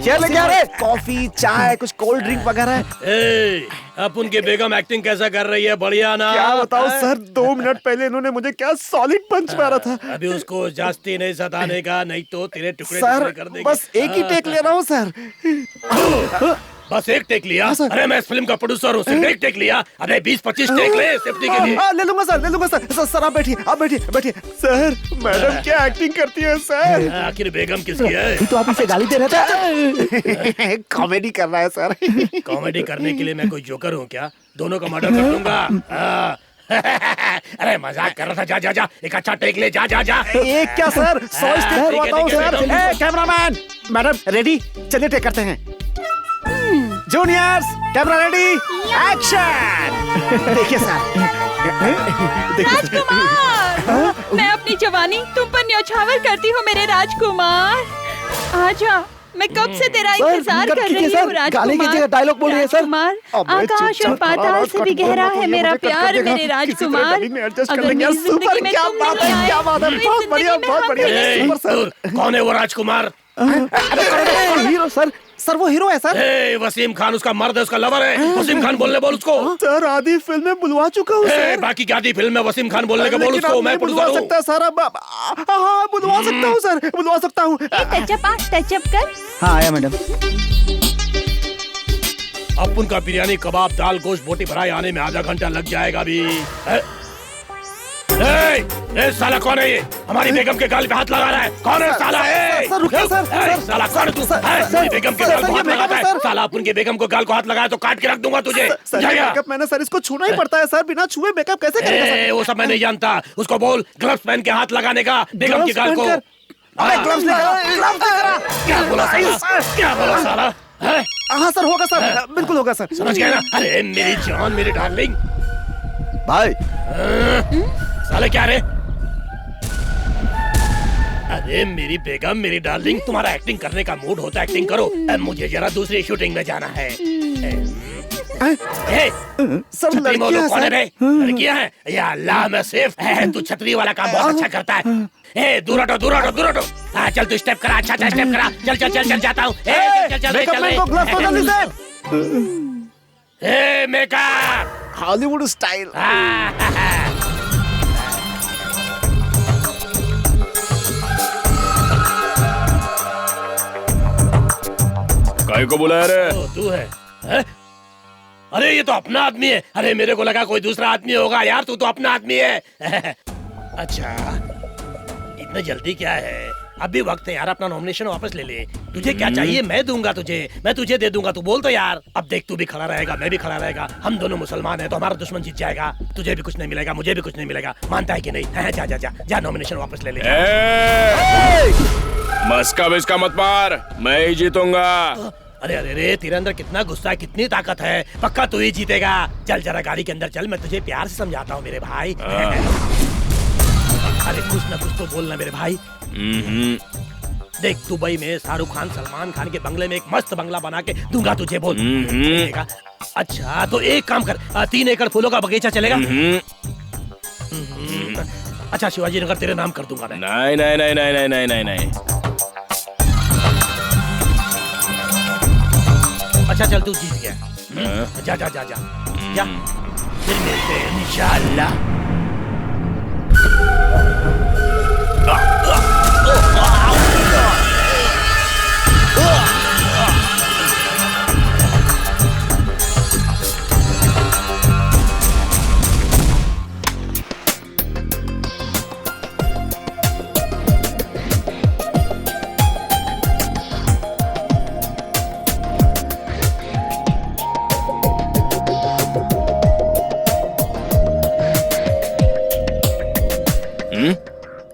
चेयर लेके आ रहे। कॉफी, चाय, कुछ कोल्ड ड्रिंक वगैरह। अब उनकी बेगम एक्टिंग कैसा कर रही है? बढ़िया ना? क्या बताओ सर, 2 मिनट पहले इन्होंने मुझे क्या सॉलिड पंच मारा था। अभी उसको जास्ती नहीं सताने का, नहीं तो तेरे टुकड़े सर कर देगी। बस एक ही टेक ले रहा हूँ सर। बस एक टेक लिया? अरे मैं इस फिल्म का प्रोड्यूसर हूँ, सिर्फ एक टेक लिया। अरे 20-25 टेक ले सेफ्टी के लिए। ले लूंगा सर। सर आप बैठिए। सर मैडम क्या एक्टिंग करती है सर। आखिर बेगम किसकी है? तो आप इसे गाली दे रहे थे। कॉमेडी कर रहा है सर। कॉमेडी करने के लिए मैं कोई जोकर हूँ क्या? दोनों का मर्डर कर दूंगा। अरे मजाक कर रहा था। जा एक अच्छा टेक ले। जा एक क्या सर, 100 स्टेप करवाता हूँ सर। कैमरामैन, मैडम रेडी, चलिए टेक करते हैं। Juniors, camera ready, action. देखिए सर। राजकुमार, मैं अपनी जवानी तुम पर न्यौछावर करती हूँ मेरे राजकुमार। आजा, मैं कब से तेरा इंतजार कर रही हूँ राजकुमार। डायलॉग बोल रही है सर। राजकुमार, आकाश और पाताल से भी गहरा है मेरा प्यार मेरे राजकुमार। अगर मेरी जिंदगी में तुम नहीं आए, बहुत बढ़िया। कौन है वो राजकुमार? हीरो सर वो हीरो है सर। वसीम खान उसका मर्द है, उसका लवर है। वसीम खान बोलने बोल उसको। सर आधी फिल्म में बुलवा चुका हूँ सर। बाकी की आधी फिल्म में वसीम खान बोलने का बोल उसको। मैं बुलवा सकता है सर। अब हाँ बुलवा सकता हूँ सर, बुलवा सकता हूँ। टचअप कर। हाँ आया मैडम। अब उनका बिरयानी, कबाब, दाल, गोश्त, बोटी भराई आने में आधा घंटा लग जाएगा अभी। साला कौन है ये? हमारी बेगम के गाल पे हाथ लगा रहा है। कौन है साला? सर रुकिए सर। साला कौन है तू? मेरी बेगम के गाल को हाथ लगाता है। साला उनकी बेगम को गाल को हाथ लगाया तो काट के रख दूंगा तुझे। मेकअप मैंने सर, इसको छूना ही पड़ता है सर, बिना छुए मेकअप कैसे करेगा सर? वो सब मैं नहीं जानता। उसको बोल ग्लव्स पहन के हाथ लगाने का बेगम की गाल को। क्या बोला साला? हाँ सर होगा सर, बिल्कुल होगा सर। समझ गया ना? अरे मेरी जान, मेरी डार्लिंग। भाई साले क्या रे? अरे मेरी बेगम, मेरी डार्लिंग, तुम्हारा एक्टिंग करने का मूड होता है एक्टिंग करो। मुझे जरा दूसरी शूटिंग में जाना है। सर लड़कियां कौन है रे? लड़कियां हैं? या अल्लाह मैं सेफ है। तू छतरी वाला काम बहुत अच्छा करता है। दूर हटो। हाँ चल तू स्टेप करा, अच्छा स्टेप करा। चल जाता हूँ। Makeup Hollywood style. काय को बुलाया रे? तू है? अरे ये तो अपना आदमी है। अरे मेरे को लगा कोई दूसरा आदमी होगा यार, तू तो अपना आदमी है। अच्छा इतनी जल्दी क्या है, अभी वक्त है यार, अपना नॉमिनेशन वापस ले ले। तुझे क्या चाहिए मैं दूंगा तुझे, मैं तुझे दे दूंगा, तू बोल तो यार। अब देख तू भी खड़ा रहेगा, मैं भी खड़ा रहेगा, हम दोनों मुसलमान हैं तो हमारा दुश्मन जीत जाएगा। तुझे भी कुछ नहीं मिलेगा, मुझे भी कुछ नहीं मिलेगा, मानता है कि नहीं? हाँ, जा जा जा जा नॉमिनेशन वापस ले ले। मस्का बिस्का मत मार, मैं ही जीतूंगा। अरे अरे अरे तेरे अंदर कितना गुस्सा, कितनी ताकत है, पक्का तू ही जीतेगा। चल जरा गाड़ी के अंदर चल, मैं तुझे प्यार से समझाता हूँ मेरे भाई। अरे कुछ ना कुछ तो बोलना मेरे भाई। देख दुबई में शाहरुख खान सलमान खान के बंगले में एक मस्त बंगला बना के दूंगा तुझे, बोल चलेगा? अच्छा तो एक काम कर, 3 एकड़ फूलों का बगीचा चलेगा? अच्छा शिवाजी नगर तेरे नाम कर दूंगा मैं। नहीं नहीं नहीं नहीं नहीं नहीं नहीं। अच्छा चल तू जीत गया। जा जा जा जा जा, फिर मिलते हैं इंशाअल्लाह।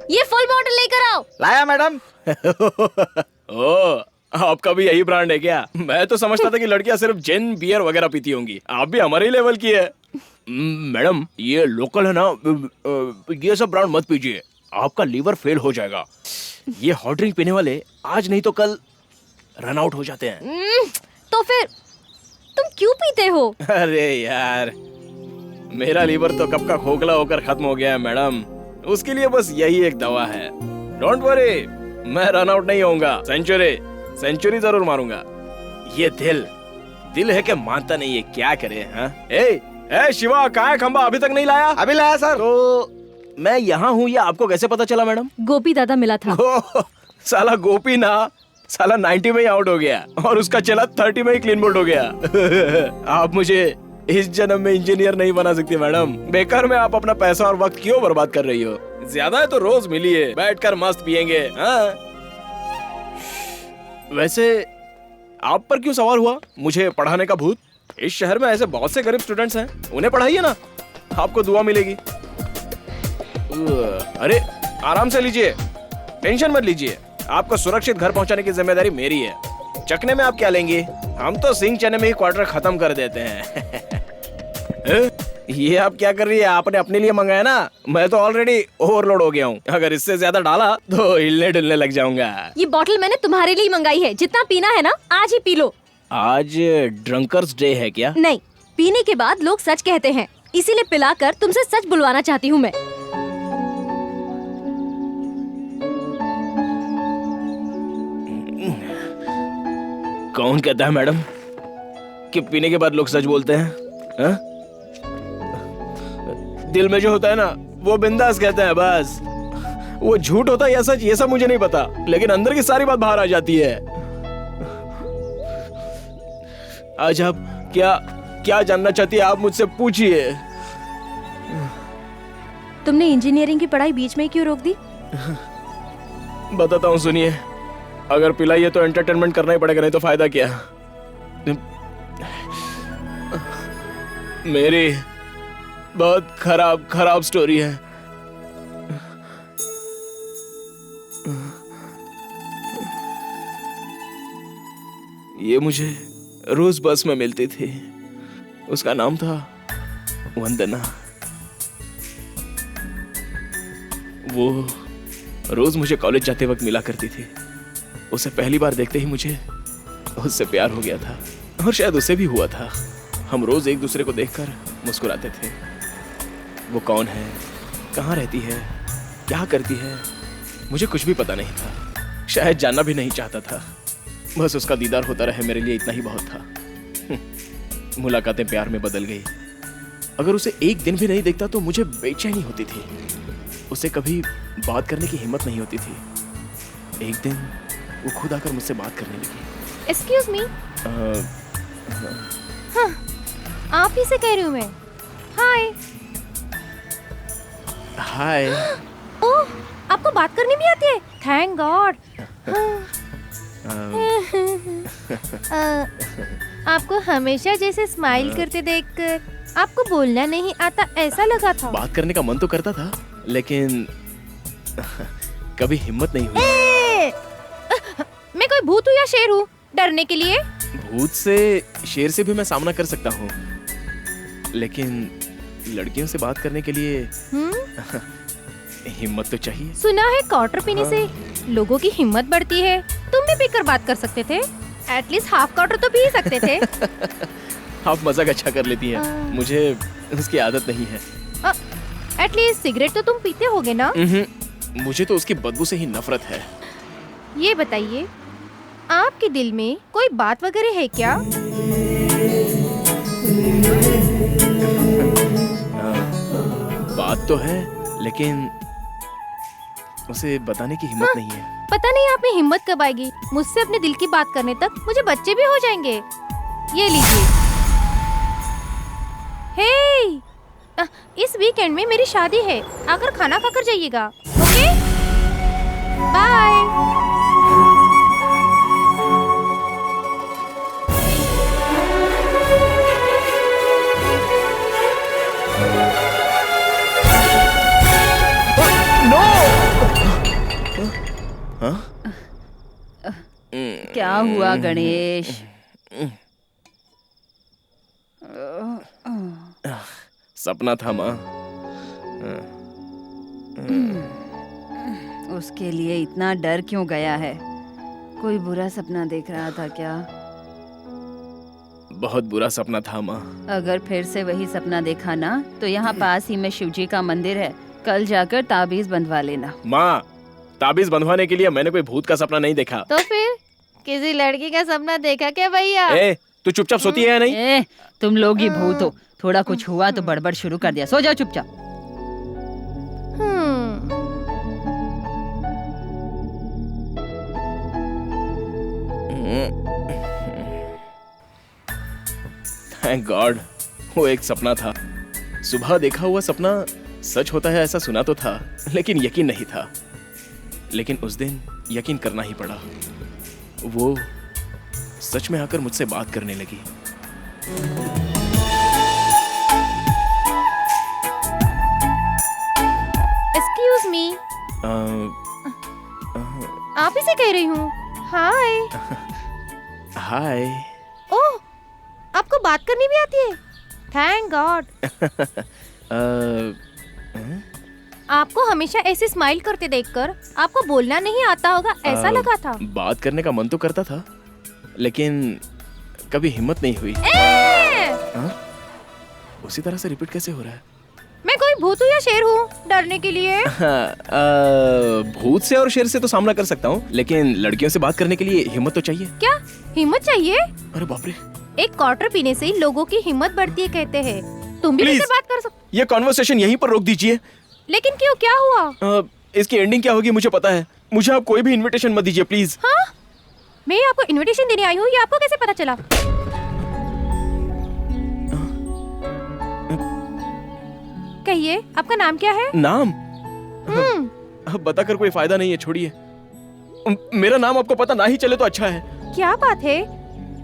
ये फुल बॉटल लेकर आओ। लाया मैडम। ओ, आपका भी यही ब्रांड है क्या? मैं तो समझता था कि लड़कियां सिर्फ जिन बियर वगैरह पीती होंगी, आप भी हमारे ही लेवल की है। मैडम ये लोकल है ना, ये सब ब्रांड मत पीजिए, आपका लीवर फेल हो जाएगा। ये हॉट ड्रिंक पीने वाले आज नहीं तो कल रन आउट हो जाते हैं। तो फिर तुम क्यों पीते हो? अरे यार मेरा लीवर तो कब का खोखला होकर खत्म हो गया है मैडम, उसके लिए बस यही एक दवा है। डोंट वरी, मैं रन आउट नहीं होऊंगा, सेंचुरी जरूर मारूंगा। ये दिल है कि मानता नहीं है, क्या करे? हाँ ए शिवा, कहाँ है खंबा? अभी तक नहीं लाया? अभी लाया सर। तो मैं यहाँ हूँ, ये आपको कैसे पता चला मैडम? गोपी दादा मिला था। साला गोपी ना, साला 90 में ही आउट हो गया और उसका चला 30 में ही क्लीन बोल्ड हो गया। आप मुझे इस जन्म में इंजीनियर नहीं बना सकती मैडम, बेकार में आप अपना पैसा और वक्त क्यों बर्बाद कर रही हो? ज्यादा है तो रोज मिलिए, बैठकर मस्त पियेंगे। हाँ? वैसे आप पर क्यों सवार हुआ मुझे पढ़ाने का भूत? इस शहर में ऐसे बहुत से गरीब स्टूडेंट्स हैं, उन्हें पढ़ाइए ना, आपको दुआ मिलेगी। अरे आराम से लीजिए, टेंशन मत लीजिए, आपको सुरक्षित घर पहुंचाने की जिम्मेदारी मेरी है। चखने में आप क्या लेंगे? हम तो सिंह चने में ही क्वार्टर खत्म कर देते हैं। ये आप क्या कर रही है? आपने अपने लिए मंगाया ना, मैं तो ऑलरेडी ओवरलोड हो गया हूँ, अगर इससे ज्यादा डाला तो हिलने डुलने लग जाऊंगा। ये बोतल मैंने तुम्हारे लिए मंगाई है, जितना पीना है ना आज ही पी लो। आज ड्रंकर्स डे है क्या? नहीं, पीने के बाद लोग सच कहते हैं, इसीलिए पिलाकर तुमसे सच बुलवाना चाहती हूँ मैं। कौन कहता है मैडम कि पीने के बाद लोग सच बोलते हैं? हा? दिल में जो होता है ना वो बिंदास कहते हैं बस। वो झूठ होता है या सच ये सब मुझे नहीं पता, लेकिन अंदर की सारी बात बाहर आ जाती है। आज आप क्या जानना चाहती है आप मुझसे पूछिए। तुमने इंजीनियरिंग की पढ़ाई बीच में ही क्यों रोक दी? बताता हूँ सुनिए, अगर पिलाइए तो एंटरटेनमेंट करना ही पड़ेगा, नहीं तो फायदा क्या? मेरी बहुत खराब स्टोरी है। ये मुझे रोज बस में मिलती थी, उसका नाम था वंदना। वो रोज मुझे कॉलेज जाते वक्त मिला करती थी। उसे पहली बार देखते ही मुझे उससे प्यार हो गया था, और शायद उसे भी हुआ था। हम रोज एक दूसरे को देखकर मुस्कुराते थे। वो कौन है, कहाँ रहती है, क्या करती है, मुझे कुछ भी पता नहीं था, शायद जानना भी नहीं चाहता था। बस उसका दीदार होता रहे मेरे लिए इतना ही बहुत था। मुलाकातें प्यार में बदल गई। अगर उसे एक दिन भी नहीं देखता तो मुझे बेचैनी होती थी। उसे कभी बात करने की हिम्मत नहीं होती थी। एक दिन वो खुद आकर मुझसे बात करने लगी। Excuse me. आप ही से कह रही हूँ मैं। हाय। हाय। ओह, आपको बात करनी भी आती है? Thank God. आपको हमेशा जैसे स्माइल करते देखकर आपको बोलना नहीं आता ऐसा लगा था। बात करने का मन तो करता था, लेकिन कभी हिम्मत नहीं हुई। मैं कोई भूत हूँ या शेर हूँ डरने के लिए? भूत से, शेर से भी मैं सामना कर सकता हूँ, लेकिन लड़कियों से बात करने के लिए हिम्मत तो चाहिए। सुना है क्वार्टर पीने से लोगों की हिम्मत बढ़ती है। तुम भी पीकर बात कर सकते थे। एटलीस्ट हाफ क्वार्टर तो पी ही सकते थे। आप मजाक अच्छा कर लेती हैं। मुझे उसकी आदत नहीं है। एटलीस्ट सिगरेट तो तुम पीते होगे ना? मुझे तो उसकी बदबू से ही नफरत है। ये बताइए, आपके दिल में कोई बात वगैरह है क्या? बात तो है, लेकिन उसे बताने की हिम्मत नहीं है। पता नहीं आप में हिम्मत कब आएगी मुझसे अपने दिल की बात करने तक। मुझे बच्चे भी हो जाएंगे। ये लीजिए। हे, इस वीकेंड में मेरी शादी है, आकर खाना खाकर जाइएगा। Okay, bye. क्या हुआ गणेश? सपना था माँ। उसके लिए इतना डर क्यों गया है? कोई बुरा सपना देख रहा था क्या? बहुत बुरा सपना था माँ। अगर फिर से वही सपना देखा ना, तो यहाँ पास ही में शिवजी का मंदिर है, कल जाकर ताबीज बंधवा लेना। माँ, ताबीज बंधवाने के लिए मैंने कोई भूत का सपना नहीं देखा। तो फिर किसी लड़की का सपना देखा क्या भैया? तू चुपचाप सोती है या नहीं? तुम लोग ही भूत हो। थोड़ा कुछ हुआ तो बड़बड़ शुरू कर दिया। सो जाओ चुपचाप। थैंक गॉड, वो एक सपना था। सुबह देखा हुआ सपना सच होता है ऐसा सुना तो था, लेकिन यकीन नहीं था। लेकिन उस दिन यकीन करना ही पड़ा। वो सच में आकर मुझसे बात करने लगी। एक्सक्यूज मी, आप ही से कह रही हूँ। हाय। हाय। ओह, आपको बात करनी भी आती है? Thank God. आपको हमेशा ऐसे स्माइल करते देखकर आपको बोलना नहीं आता होगा ऐसा लगा था। बात करने का मन तो करता था, लेकिन कभी हिम्मत नहीं हुई। उसी तरह से रिपीट कैसे हो रहा है? मैं कोई भूत हूँ या शेर हूँ डरने के लिए? भूत से और शेर से तो सामना कर सकता हूँ, लेकिन लड़कियों से बात करने के लिए हिम्मत तो चाहिए। क्या हिम्मत चाहिए? अरे बाप रे। एक क्वार्टर पीने से लोगों की हिम्मत बढ़ती है कहते हैं। तुम भी Please, मुझसे बात कर सकते। ये कॉन्वर्सेशन यहीं पर रोक दीजिए। लेकिन क्यों, क्या हुआ? इसकी एंडिंग क्या होगी मुझे पता है। मुझे आप कोई भी इनविटेशन मत दीजिए प्लीज। हाँ? मैं आपको इनविटेशन देने आई हूँ, ये आपको कैसे पता चला? कहिए, आपका नाम क्या है? नाम? अब बताकर कोई फायदा नहीं है, छोड़िए। मेरा नाम आपको पता ना ही चले तो अच्छा है। क्या बात है,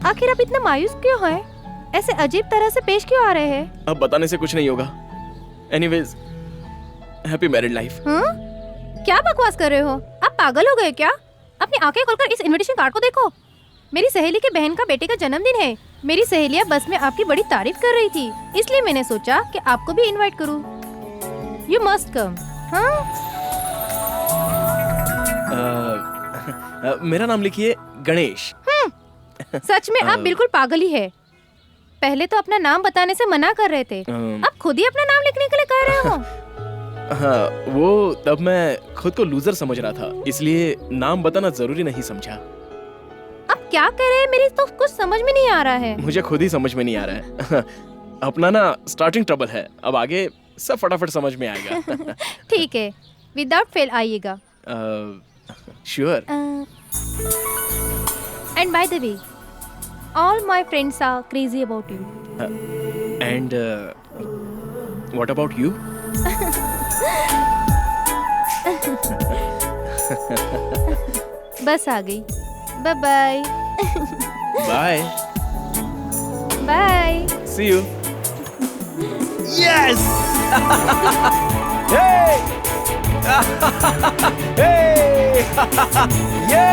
आखिर आप इतना मायूस क्यों हैं? ऐसे अजीब तरह से पेश क्यों आ रहे हैं? अब बताने से कुछ नहीं होगा। Anyways, happy married life. क्या बकवास कर रहे हो? आप पागल हो गए क्या? अपनी आंखें खोलकर इस इनविटेशन कार्ड को देखो। मेरी सहेली के बहन का बेटे का जन्मदिन है। मेरी सहेलियां बस में आपकी बड़ी तारीफ कर रही थी, इसलिए मैंने सोचा कि आपको भी इनवाइट करूं। You must come. मेरा नाम लिखिए गणेश। सच में आप बिल्कुल पागल ही है। पहले तो अपना नाम बताने से मना कर रहे थे, अब खुद ही अपना नाम लिखने के लिए कह रहे हो। हाँ, वो तब मैं खुद को लूजर समझ रहा था, इसलिए नाम बताना जरूरी नहीं समझा। अब क्या कह रहे हैं, मेरी तो कुछ समझ में नहीं आ रहा है। मुझे खुद ही समझ में नहीं आ रहा है। अपना ना स्टार्टिंग ट्रबल है, अब आगे सब फटाफट समझ में आएगा। ठीक है, विदाउट फेल आइएगा। Sure. And by the way, all my friends are crazy about you. And what about you? Bus आ गई। Bye bye. Bye. Bye. See you. Yes! Hey! Hey! Yay!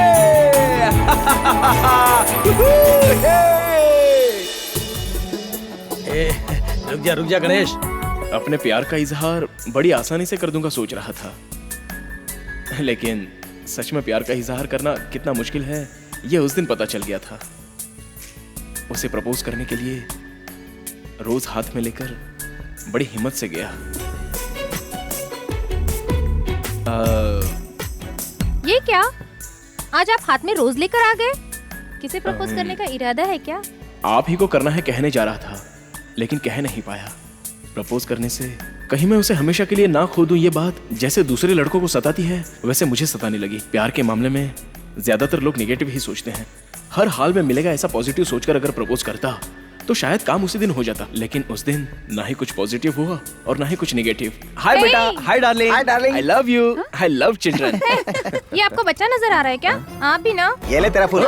रुक जा गणेश। अपने प्यार का इजहार बड़ी आसानी से कर दूंगा सोच रहा था, लेकिन सच में प्यार का इजहार करना कितना मुश्किल है ये उस दिन पता चल गया था। उसे प्रपोज करने के लिए रोज हाथ में लेकर बड़ी हिम्मत से गया। ये क्या? आज आप हाथ में रोज लेकर आ गए? किसे प्रपोज करने का इरादा है क्या? आप ही को करना है कहने जा रहा था, लेकिन कह नहीं पाया। प्रपोज करने से कहीं मैं उसे हमेशा के लिए ना खो दूं, ये बात जैसे दूसरे लड़कों को सताती है वैसे मुझे सताने लगी। प्यार के मामले में ज्यादातर लोग नेगेटिव ही सोचते हैं। हर हाल में मिलेगा ऐसा पॉजिटिव सोचकर अगर प्रपोज करता तो शायद काम उसी दिन हो जाता, लेकिन उस दिन ना ही कुछ पॉजिटिव हुआ और ना ही कुछ नेगेटिव। हाय बेटा, hi darling, hi darling, I love you, I love children. ये आपको बच्चा नजर आ रहा है क्या? आप भी ना। ये ले तेरा फूल।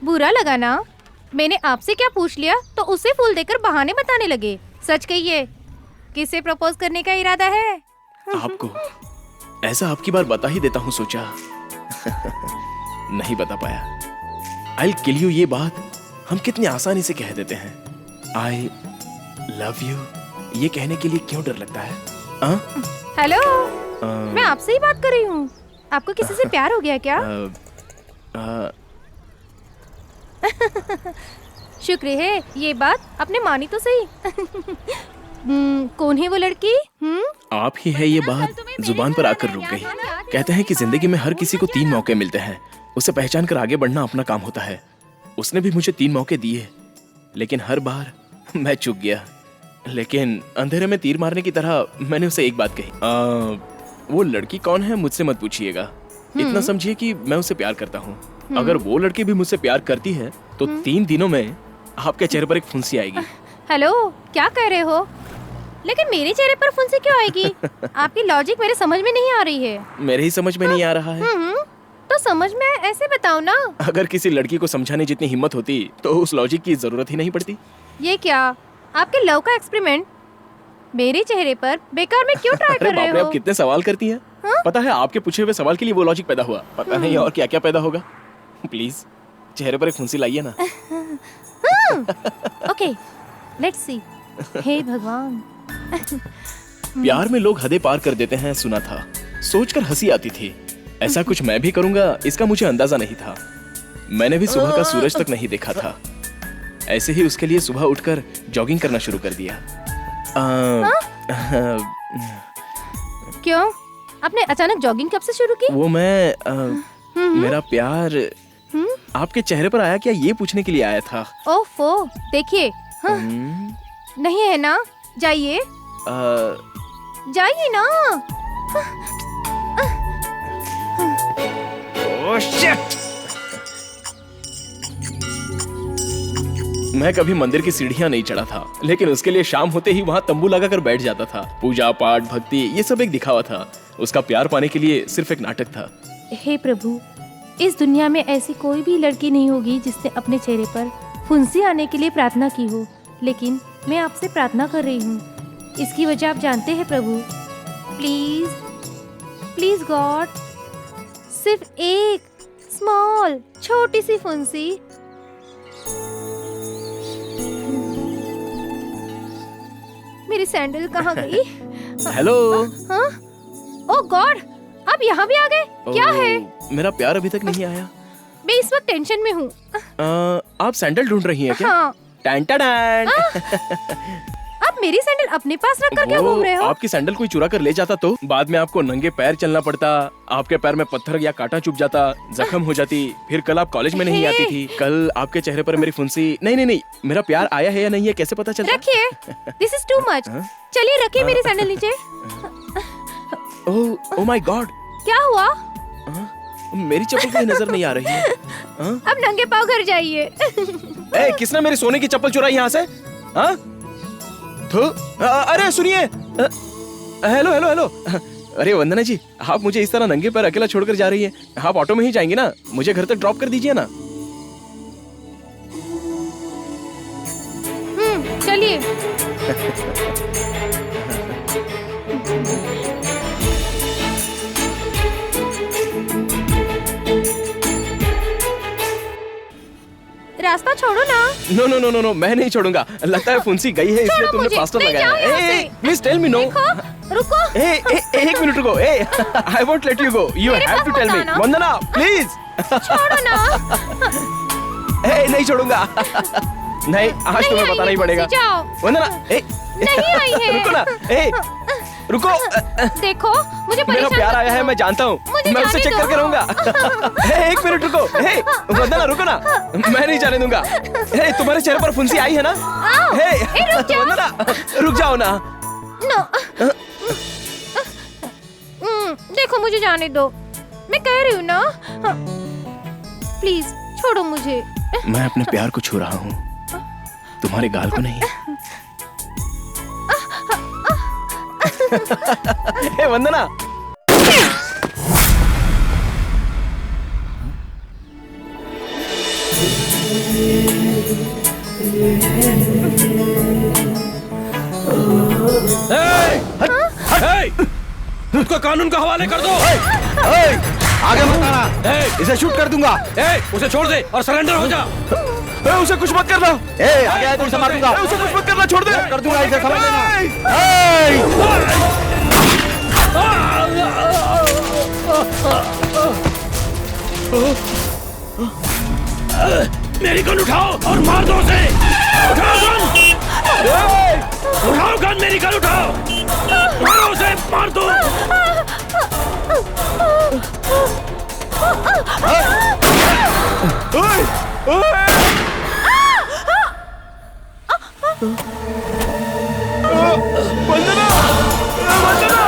बुरा लगा ना? मैंने आपसे क्या पूछ लिया तो उसे फूल देकर बहाने बताने लगे। सच कहिए, किसे प्रपोज करने का इरादा है? आपको। ऐसा आपकी बार बता ही देता हूँ सोचा। नहीं बता पाया। I'll kill you ये बात हम कितनी आसानी से कह देते हैं। I love you ये कहने के लिए क्यों डर लगता है? हेलो, मैं आपसे ही बात कर रही हूँ। आपको किसी से प्यार हो गया क्या? शुक्र है ये बात आपने मानी तो सही। कौन है वो लड़की? आप ही है ये बात जुबान पर आकर रुक गई। कहते हैं कि जिंदगी में हर किसी को 3 मौके मिलते हैं, उसे पहचान कर आगे बढ़ना अपना काम होता है। उसने भी मुझे 3 मौके दिए, लेकिन हर बार मैं चूक गया। लेकिन अंधेरे में तीर मारने की तरह मैंने उसे एक बात कही। वो लड़की कौन है मुझसे मत पूछिएगा, इतना समझिए कि मैं उसे प्यार करता हूँ। अगर वो लड़की भी मुझसे प्यार करती है तो 3 दिनों में आपके चेहरे पर एक फुंसी आएगी। हेलो, क्या कह रहे हो? लेकिन मेरे चेहरे पर फुंसी क्यों आएगी? आपकी लॉजिक मेरे समझ में नहीं आ रही है। मेरे ही समझ में नहीं आ रहा है। तो समझ में ऐसे बताओ ना। अगर किसी लड़की को समझाने जितनी हिम्मत होती तो उस लॉजिक की जरूरत ही नहीं पड़ती। ये क्या आपके लव का एक्सपेरिमेंट मेरे चेहरे पर बेकार में क्यों ट्राई कर रहे हो? आप कितने सवाल करती हैं? पता है आपके पूछे हुए सवाल के लिए वो लॉजिक पैदा हुआ, पता नहीं और क्या क्या पैदा होगा। प्लीज चेहरे पर एक फुंसी लाइए ना। Okay, let's see. हे भगवान। प्यार में लोग हदें पार कर देते हैं सुना था, सोचकर हंसी आती थी। ऐसा कुछ मैं भी करूंगा इसका मुझे अंदाजा नहीं था। मैंने भी सुबह का सूरज तक नहीं देखा था। ऐसे ही उसके लिए सुबह उठकर जॉगिंग करना शुरू कर दिया। क्यों? आपने अचानक जॉगिंग कब से शुरू की? वो मैं मेरा प्यार आपके चेहरे पर आया क्या ये पूछने के लिए आया था। ओफो, देखिए। नहीं है ना? जाइए जाइए ना। Oh shit! मैं कभी मंदिर की सीढ़ियां नहीं चढ़ा था, लेकिन उसके लिए शाम होते ही वहाँ तंबू लगाकर बैठ जाता था। पूजा पाठ भक्ति ये सब एक दिखावा था, उसका प्यार पाने के लिए सिर्फ एक नाटक था। हे प्रभु, इस दुनिया में ऐसी कोई भी लड़की नहीं होगी जिसने अपने चेहरे पर फुंसी आने के लिए प्रार्थना की हो, लेकिन मैं आपसे प्रार्थना कर रही हूँ। इसकी वजह आप जानते हैं प्रभु। प्लीज प्लीज गॉड, सिर्फ एक स्मॉल छोटी सी फुंसी। मेरी सैंडल कहाँ गई? हेलो। हाँ? ओह गॉड, आप यहाँ भी आ गए? क्या है? मेरा प्यार अभी तक नहीं आया। मैं इस वक्त टेंशन में हूँ। आप सैंडल ढूंढ रही हैं क्या? हाँ। Tan tan. आप मेरी सैंडल अपने पास रख कर क्या घूम रहे हो? आपकी सैंडल कोई चुरा कर ले जाता तो बाद में आपको नंगे पैर चलना पड़ता, आपके पैर में पत्थर या कांटा चुभ जाता, जख्म हो जाती, फिर कल आप कॉलेज में नहीं आती थी। कल आपके चेहरे पर मेरी फुंसी। नहीं, मेरा प्यार आया है या नहीं है कैसे पता चलता? रखिए, दिस इज टू मच। चलिए रखिए मेरी सैंडल नीचे। ओह माय गॉड, क्या हुआ? मेरी चप्पल कोई नजर नहीं आ रही है। अब नंगे पाँव घर जाइए। ए, किसने मेरी सोने की चप्पल चुराई यहाँ से? हाँ? अरे सुनिए, हेलो हेलो हेलो। अरे वंदना जी, आप मुझे इस तरह नंगे पैर अकेला छोड़कर जा रही हैं। आप ऑटो में ही जाएंगी ना? मुझे घर तक ड्रॉप कर दीजिए ना। चलिए। रास्ता छोड़ो ना। No no no no no, मैं नहीं छोड़ूंगा। लगता है फुंसी गई है इसलिए तुमने मुझे, प्लास्टर नहीं लगाया जाओ यहाँ है। से। Please tell me no. देखो, रुको। एक मिनट रुको। I won't let you go. You मेरे हैव टू पास टेल मत मी। आना। वंदना प्लीज। छोड़ो ना। नहीं छोड़ूंगा। नहीं, आज नहीं तुम्हें आई बताना है, ही पड़ेगा। जाओ। वंदना, नहीं आई है। रुको ना। रुको। देखो, मुझे मेरा परेशान प्यार मत आया है, करो। मैं जानता हूँ। मुझे मैं उसे जाने चेक दो। करके रहूंगा। एक मिनट रुको। वंदना रुको ना, मैं नहीं जाने दूंगा। तुम्हारे चेहरे पर फुंसी आई है ना? रुक जाओ। वंदना, रुक जाओ ना। नो। देखो, मुझे जाने दो। मैं कह रही हूँ ना। प्लीज छोड़ो मुझे। मैं अपने प्यार को छू रहा हूँ, तुम्हारे गाल को नहीं। वंदना, उसको कानून का हवाले कर दो। आगे मत आना, इसे शूट कर दूंगा। उसे छोड़ दे और सरेंडर हो जा। उसे कुछ मत करना। आगे आए तो उसे मार दूंगा। उसे कुछ मत करना, छोड़ दे। कर दूंगा, इसे समझ लेना। मेरी गन उठाओ और मार दो उसे। उठाओ गन, उठाओ गन, मेरी गन उठाओ, मारो उसे, मार दो। वंदना, वंदना,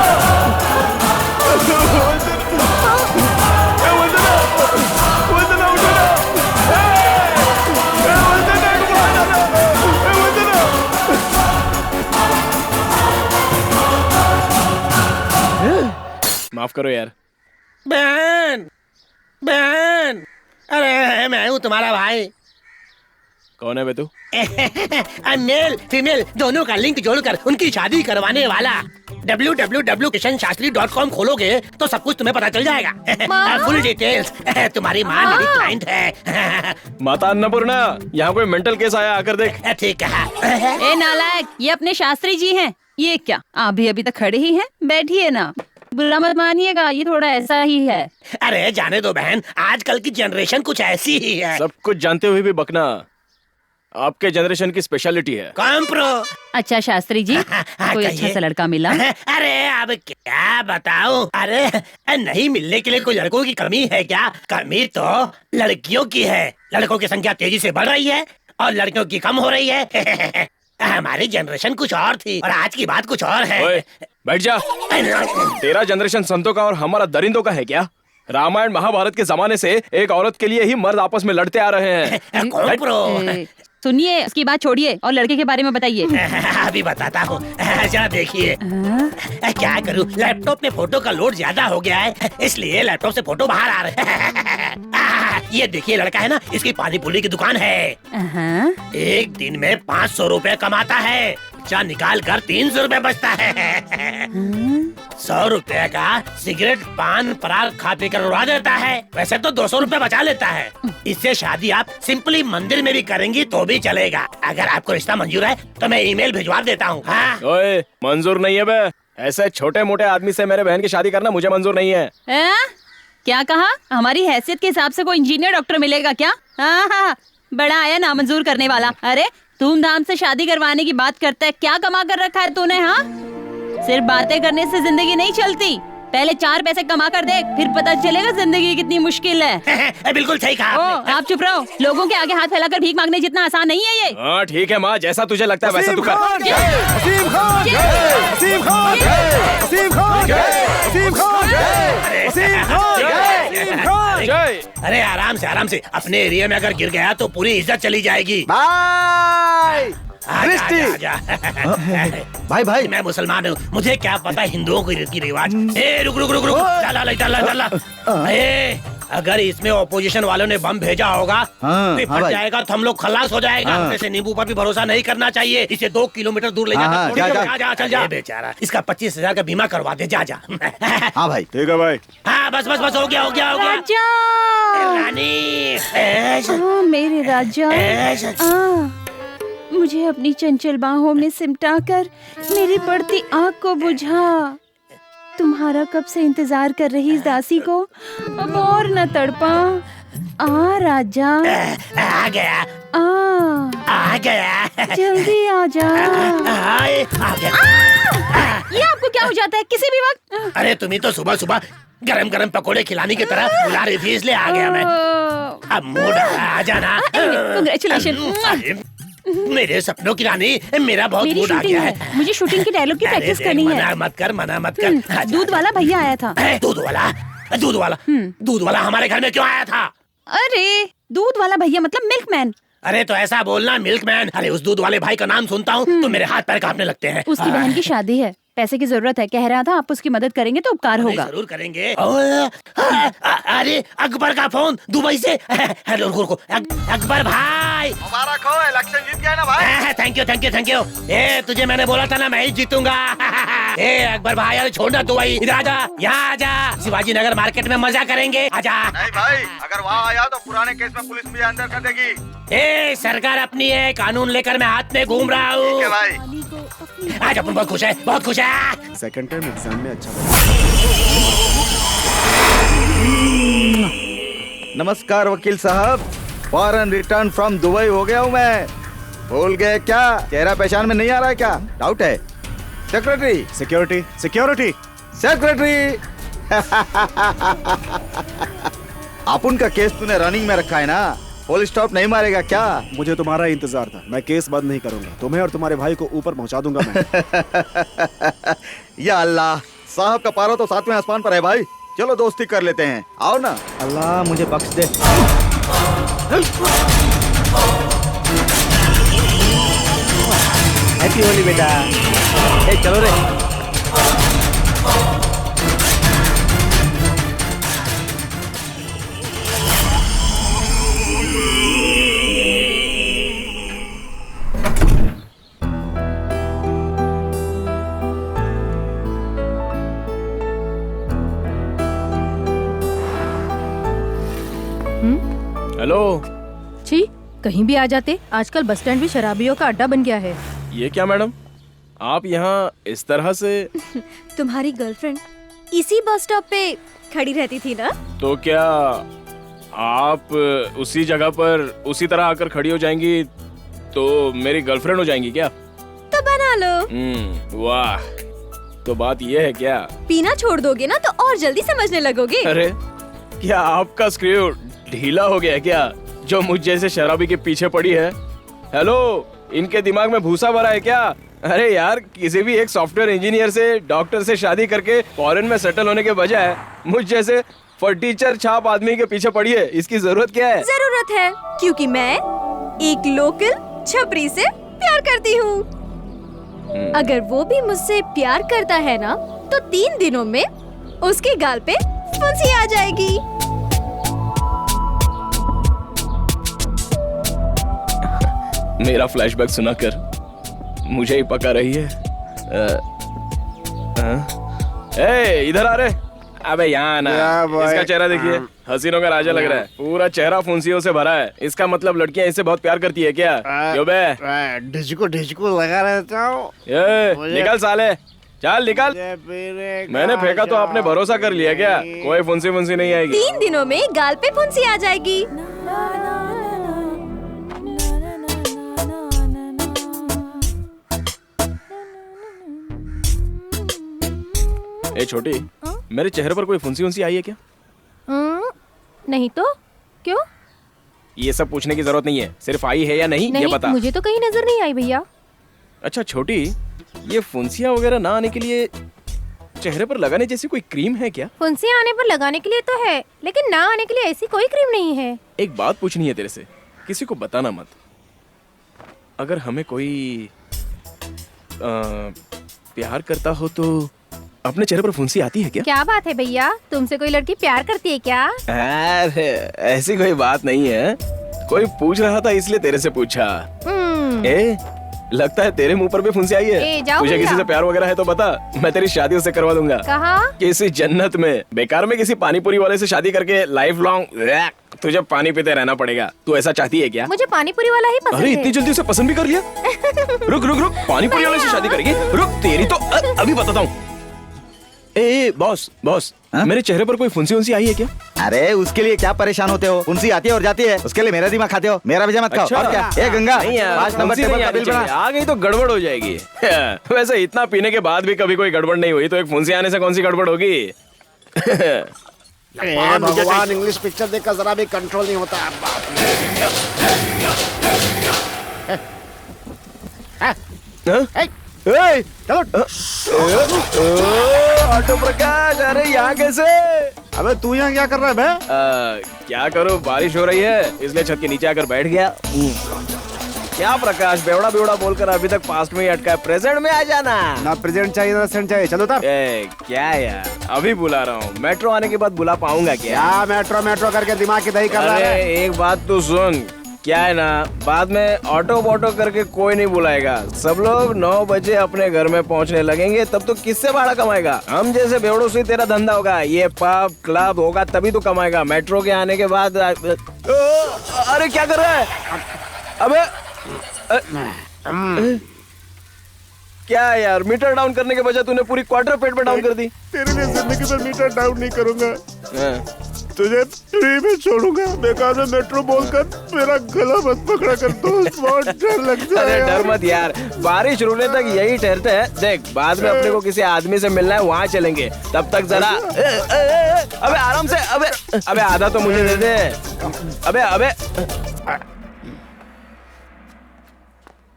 वंदना उठो ना। वंदना को मारना ना। वंदना, माफ करो यार। बहन, बहन, अरे मैं हूँ तुम्हारा भाई। कौन है बे तू? मेल फीमेल दोनों का लिंक जोड़कर उनकी शादी करवाने वाला। www.kishanshastri.com खोलोगे तो सब कुछ तुम्हें पता चल जाएगा। Full details. तुम्हारी माँ मेरी क्लाइंट है। माता अन्नपूर्णा, यहाँ कोई मेंटल केस आया, आकर देख। ठीक है। ए नालायक, ये अपने शास्त्री जी हैं। ये क्या, आप भी अभी तक खड़े ही हैं? बैठिए ना, बुरा मत मानिएगा, ये थोड़ा ऐसा ही है। अरे जाने दो बहन, आजकल की जनरेशन कुछ ऐसी ही है। सब कुछ जानते हुए भी बकना आपके जनरेशन की स्पेशलिटी है। कॉम्प्रो। अच्छा शास्त्री जी, कोई अच्छा सा लड़का मिला? अरे अब क्या बताऊं। अरे नहीं मिलने के लिए कोई लड़कों की कमी है क्या? कमी तो लड़कियों की है। लड़कों की संख्या तेजी से बढ़ रही है और लड़कियों की कम हो रही है। हमारी जनरेशन कुछ और थी और आज की बात कुछ और है। ओए, बैठ जा। तेरा जनरेशन संतों का और हमारा दरिंदों का है क्या? रामायण महाभारत के जमाने से एक औरत के लिए ही मर्द आपस में लड़ते आ रहे हैं। कॉम्प्रो। सुनिए, उसकी बात छोड़िए और लड़के के बारे में बताइए। अभी बताता हूँ, जरा देखिए। क्या करूँ, लैपटॉप में फोटो का लोड ज्यादा हो गया है, इसलिए लैपटॉप से फोटो बाहर आ रहे हैं। ये देखिए लड़का है ना, इसकी पानी पूरी की दुकान है। एक दिन में 500 रुपए कमाता है। बच्चा निकाल कर 300 रुपए बचता है। 100 रुपए का सिगरेट पान पराग खा पी कर उड़ा देता है। वैसे तो 200 रुपए बचा लेता है। इससे शादी आप सिंपली मंदिर में भी करेंगी तो भी चलेगा। अगर आपको रिश्ता मंजूर है तो मैं ईमेल भिजवा देता हूँ। हाँ? ओए, मंजूर नहीं है बे। ऐसे छोटे मोटे आदमी से मेरे बहन की शादी करना मुझे मंजूर नहीं है। क्या कहा? हमारी हैसियत के हिसाब से कोई इंजीनियर डॉक्टर मिलेगा क्या? हाँ, बड़ा आया ना मंजूर करने वाला। अरे धूमधाम से शादी करवाने की बात करता है, क्या कमा कर रखा है तूने? हाँ, सिर्फ बातें करने से जिंदगी नहीं चलती। पहले 4 पैसे कमा कर देख, फिर पता चलेगा जिंदगी कितनी मुश्किल है। बिल्कुल सही कहा आपने। आप चुप रहो। लोगों के आगे हाथ फैलाकर भीख मांगने जितना आसान नहीं है ये। हाँ ठीक है माँ, जैसा तुझे लगता है वैसा तू कर। वसीम खान जय, वसीम खान जय, वसीम खान जय, वसीम खान जय, वसीम खान जय, वसीम खान जय। अरे आराम से अपने एरिया में अगर गिर गया तो पूरी इज्जत चली जाएगी। भाई दृष्टि। आजा। भाई भाई मैं मुसलमान हूँ, मुझे क्या पता हिंदुओं की रीति रिवाज। ए रुक चला। अगर इसमें ऑपोजिशन वालों ने बम भेजा होगा तो फट भाई। जाएगा तो हम लोग खलास हो जाएगा। जैसे नींबू पर भी भरोसा नहीं करना चाहिए। इसे 2 किलोमीटर दूर ले जाकर जा चल जा बेचारा। इसका 25,000 का बीमा करवा दे जा। हाँ भाई ठीक है भाई। हाँ बस हो गया। राजा रानी मेरे राजा मुझे अपनी चंचल बाहों में सिमटा कर मेरी बढ़ती आग को बुझा। तुम्हारा कब से इंतजार कर रही इस दासी को अब और न तड़पा। आ राजा आ गया जल्दी आ जा। आ गया। ये आपको क्या हो जाता है किसी भी वक्त? अरे तुम्ही तो सुबह गरम पकोड़े खिलाने की तरह बुला रही थी इसलिए आ गया मैं। अब मूड आ जाना। Congratulations। मेरे सपनों की रानी, मेरा बहुत मेरी मूड आ शूटिंग गया है, है। मुझे शूटिंग की डायलॉग की अरे प्रैक्टिस देख, करनी है। मना मत कर। दूध वाला भैया आया था। दूध वाला हमारे घर में क्यों आया था? अरे दूध वाला भैया मतलब मिल्कमैन। अरे तो ऐसा बोलना मिल्कमैन। अरे उस दूध वाले भाई का नाम सुनता हूँ तो मेरे हाथ पैर कांपने लगते हैं। उसकी बहन की शादी है, पैसे की जरूरत है, कह रहा था आप उसकी मदद करेंगे तो उपकार होगा। जरूर करेंगे। अरे अकबर का फोन दुबई से। हेलो रुको अकबर भाई। मुबारक हो, इलेक्शन जीत गया ना भाई। Thank you. ए तुझे मैंने बोला था ना मैं ही जीतूंगा। ए अकबर भाई अरे छोड़ना दुबई, इधर आजा, यहाँ आजा। शिवाजी नगर मार्केट में मजा करेंगे, आजा। नहीं भाई, अगर वहाँ आया तो पुराने केस में पुलिस मुझे अंदर कर देगी। ए सरकार अपनी है, कानून लेकर मैं हाथ में घूम रहा ठीक है हूँ। भाई। आज अपन बहुत खुश है। सेकंड टाइम एग्जाम में अच्छा। नमस्कार वकील साहब, फॉरेन रिटर्न फ्रॉम दुबई हो गया हूँ मैं। भूल गए क्या? चेहरा पहचान में नहीं आ रहा है क्या? डाउट है? सेक्रेटरी सिक्योरिटी अपन का केस तूने रनिंग में रखा है ना, फुल स्टॉप नहीं मारेगा क्या? मुझे तुम्हारा इंतजार था, मैं केस बंद नहीं करूंगा, तुम्हें और तुम्हारे भाई को ऊपर पहुंचा दूंगा मैं। या अल्लाह, साहब का पारा तो 7वें आसमान पर है भाई। चलो दोस्ती कर लेते हैं, आओ ना। अल्लाह मुझे बख्श दे। हैप्पी होली बेटा। ए चलो रे। हेलो। छी, कहीं भी आ जाते। आजकल बस स्टैंड भी शराबियों का अड्डा बन गया है। ये क्या मैडम, आप यहाँ इस तरह से? तुम्हारी गर्लफ्रेंड इसी बस स्टॉप पे खड़ी रहती थी ना? तो क्या आप उसी जगह पर उसी तरह आकर खड़ी हो जाएंगी तो मेरी गर्लफ्रेंड हो जाएंगी क्या? तो बना लो। वाह, तो बात ये है क्या? पीना छोड़ दोगे ना तो और जल्दी समझने लगोगे। अरे क्या आपका स्क्रू ढीला हो गया है क्या, जो मुझ जैसे शराबी के पीछे पड़ी है? हेलो, इनके दिमाग में भूसा भरा है क्या? अरे यार, किसी भी एक सॉफ्टवेयर इंजीनियर से, डॉक्टर से शादी करके फॉरेन में सेटल होने के बजाय मुझ जैसे फटीचर छाप आदमी के पीछे पड़ी है। इसकी जरूरत क्या है? जरूरत है क्योंकि मैं एक लोकल छपरी से प्यार करती हूँ। अगर वो भी मुझसे प्यार करता है ना तो 3 दिनों में उसके गाल पे फुंसी आ जाएगी। मेरा फ्लैशबैक सुनाकर मुझे ही पका रही है। ए, इधर आ रे। अबे यहाँ ना, इसका चेहरा देखिए, हसीनों का राजा लग रहा है। पूरा चेहरा फुंसियों से भरा है। इसका मतलब लड़कियां इससे बहुत प्यार करती है क्या? क्यों बे? डिस्को लगा रहता हूँ। निकल साले, चल निकल। मैंने फेंका तो आपने भरोसा कर लिया क्या? कोई फुंसी फुंसी नहीं आएगी। 3 दिनों में गाल पे फुंसी आ जाएगी। ए छोटी, मेरे चेहरे पर कोई फुंसी फुंसी आई है क्या? नहीं तो क्यों? ये सब पूछने की जरूरत नहीं है, सिर्फ आई है या नहीं ये बता। मुझे तो कहीं नजर नहीं आई भैया। अच्छा छोटी, ये फुंसियाँ वगैरह ना आने के लिए चेहरे पर लगाने जैसी कोई क्रीम है क्या? फुंसी आने पर लगाने के लिए तो है, लेकिन ना आने के लिए ऐसी कोई क्रीम नहीं है। एक बात पूछनी है तेरे से, किसी को बताना मत। अगर हमें कोई प्यार करता हो तो अपने चेहरे पर फुंसी आती है क्या? क्या बात है भैया, तुमसे कोई लड़की प्यार करती है क्या? अरे ऐसी कोई बात नहीं है, कोई पूछ रहा था इसलिए तेरे से पूछा। ए, लगता है तेरे मुंह पर भी फुंसी आई है। ए, जाओ तुझे भैया। किसी से प्यार वगैरह है तो बता, मैं तेरी शादी उससे करवा दूंगा। कहाँ? किसी जन्नत में। बेकार में किसी पानीपुरी वाले से शादी करके लाइफ लॉन्ग तुझे पानी पीते रहना पड़ेगा। तू ऐसा चाहती है क्या? मुझे पानीपुरी वाला ही पसंद अरे है। इतनी जल्दी उसे पसंद भी कर लिया? रुक रुक रुक, पानीपुरी वाले से शादी करेगी? रुक, तेरी तो अभी बताता हूँ। ए बॉस बॉस, हाँ? मेरे चेहरे पर कोई फुंसी उंसी आई है क्या? अरे उसके लिए क्या परेशान होते हो? फुंसी आती है और जाती है, उसके लिए मेरा दिमाग खाते हो, मेरा वजह मत खाओ। और क्या? ए गंगा, नहीं यार, 5 नंबर फुंसी टेबल नहीं का आनी बिल बना। चाहिए। आ गई तो गड़बड़ हो जाएगी। वैसे इतना पीने के बाद भी कभी कोई गड़बड़ नहीं हुई तो एक फुंसी आने से कौन सी गड़बड़ होगी? भगवान, इंग्लिश पिक्चर देखकर जरा भी कंट्रोल नहीं होता। हाँ? ए, ऑटो प्रकाश, अरे यहाँ कैसे? अबे तू यहाँ क्या कर रहा है बे? क्या करूँ, बारिश हो रही है इसलिए छत के नीचे आकर बैठ गया। क्या प्रकाश, बेवड़ा बेवड़ा बोलकर अभी तक पास्ट में ही अटका है, प्रेजेंट में आ जाना। ना प्रेजेंट चाहिए ना सेंट चाहिए, चलो तब। क्या यार, अभी बुला रहा हूँ, मेट्रो आने के बाद बुला पाऊंगा क्या? क्या मेट्रो मेट्रो करके दिमाग की दही कर रहा अरे है? एक बात तो सुन, क्या है ना, बाद में ऑटो बोटो करके कोई नहीं बुलाएगा। सब लोग 9 बजे अपने घर में पहुंचने लगेंगे, तब तो किससे भाड़ा कमाएगा? हम जैसे बेवड़ों से तेरा धंधा होगा, ये पब क्लब होगा तभी तो कमाएगा। मेट्रो के आने के बाद अरे क्या कर रहा है? अबे क्या यार, मीटर डाउन करने के बजाय तूने पूरी क्वार्टर पेट पे डाउन कर दी। तेरे लिए जिंदगी में मीटर डाउन नहीं करूंगा, हाँ। तुझे फ्री में छोड़ूंगा। बेकार में मेट्रो बोलकर मेरा गला मत पकड़ा कर दोस्त, बहुत डर लगता अरे है डर यार। मत यार, बारिश रुकने तक यही ठहरते हैं। देख, बाद में अपने को किसी आदमी से मिलना है, वहाँ चलेंगे। तब तक जरा अबे आराम से, अबे आधा तो मुझे दे दे। अबे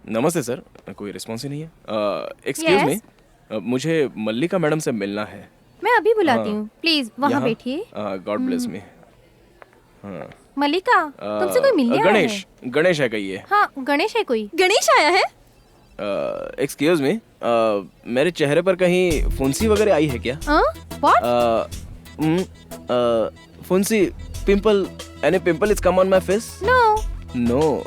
नमस्ते सर, कोई रिस्पॉन्स ही नहीं है। Excuse Yes? मी, मुझे मल्लिका मैडम से मिलना है। मैं अभी बुलाती हूँ, प्लीज वहाँ बैठिए। God bless me. मल्लिका, तुमसे कोई मिलने आया है? गणेश, गणेश है कहिए। हाँ, गणेश है कोई? गणेश आया है? एक्सक्यूज मी, मेरे चेहरे पर कहीं फुंसी वगैरह आई है क्या? What? फुंसी, pimple, any pimple is come on my face? No. No.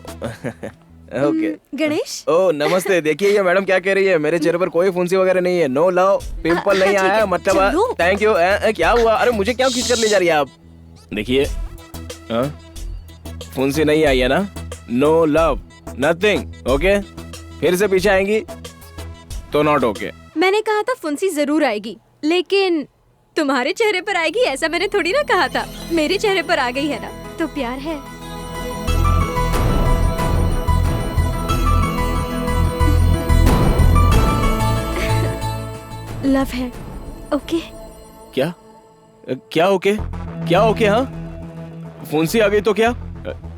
Okay. Ganesh, ओ नमस्ते, देखिए ये मैडम क्या कह रही है, मेरे चेहरे पर कोई फुंसी वगैरह नहीं है, नो लव, पिंपल नहीं आया है, मतलब चलो। Thank you. क्या हुआ? अरे मुझे क्या खींच कर ले जा रही है आप? देखिए, फुंसी नहीं आई है ना, नो लव, नथिंग, ओके? फिर से पीछे आएंगी तो नॉट ओके। मैंने कहा था फुंसी जरूर आएगी, लेकिन तुम्हारे चेहरे पर आएगी ऐसा मैंने थोड़ी ना कहा था। मेरे चेहरे पर आ गई है ना, तो प्यार है। लव है, ओके? क्या क्या ओके? क्या ओके? हाँ, फुंसी आ गई तो क्या?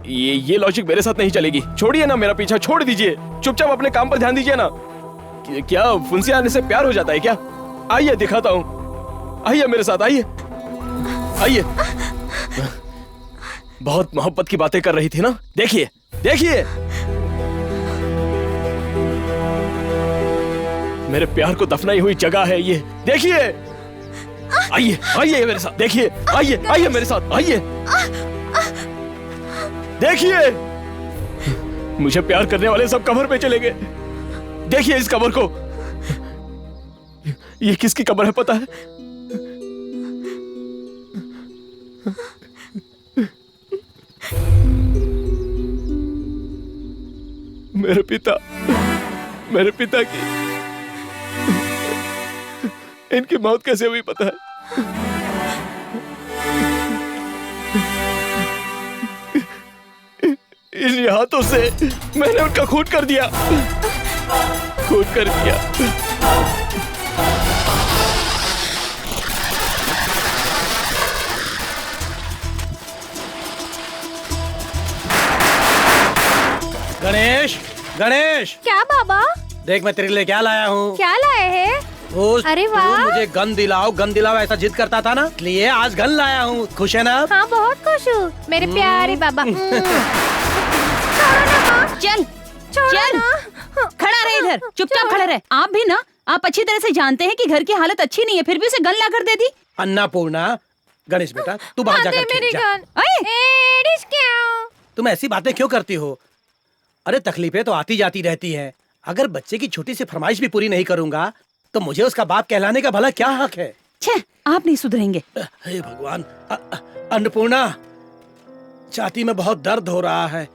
ये लॉजिक मेरे साथ नहीं चलेगी। छोड़िए ना मेरा पीछा, छोड़ दीजिए, चुपचाप अपने काम पर ध्यान दीजिए ना। क्या फुंसी आने से प्यार हो जाता है क्या? आइए दिखाता हूँ, आइए मेरे साथ, आइए आइए। बहुत मोहब्बत की बातें कर रही थी ना, देखिए देखिए, मेरे प्यार को दफनाई हुई जगह है ये, देखिए। आइए आइए मेरे साथ, देखिए, आइए आइए मेरे साथ, आइए देखिए। मुझे प्यार करने वाले सब कब्र पे चले गए। देखिए इस कब्र को, ये किसकी कब्र है पता है? मेरे पिता की। इनकी मौत कैसे हुई पता है? इन हाथों से मैंने उनका खून कर दिया, खून कर दिया। गणेश, गणेश, क्या बाबा? देख मैं तेरे लिए क्या लाया हूँ। क्या लाए हैं? दोस्त, अरे तू वाह। मुझे गन दिलाओ ऐसा जिद करता था ना, इसलिए आज गन लाया हूँ। खुश है ना? हाँ बहुत खुश हूँ मेरे प्यारे बाबा। चल चल, खड़ा रहे इधर, चुपचाप खड़ा रहे। आप भी ना, आप अच्छी तरह से जानते हैं कि घर की हालत अच्छी नहीं है, फिर भी उसे गन ला कर दे दी। अन्नपूर्णा, गणेश बेटा तू बाहर जाकर खेल जा। तुम ऐसी बातें क्यों करती हो? अरे तकलीफें तो आती जाती रहती हैं। अगर बच्चे की छोटी सी फरमाइश भी पूरी नहीं करूंगा तो मुझे उसका बाप कहलाने का भला क्या हक है? छे, आप नहीं सुधरेंगे। हे भगवान। अन्नपूर्णा, छाती में बहुत दर्द हो रहा है,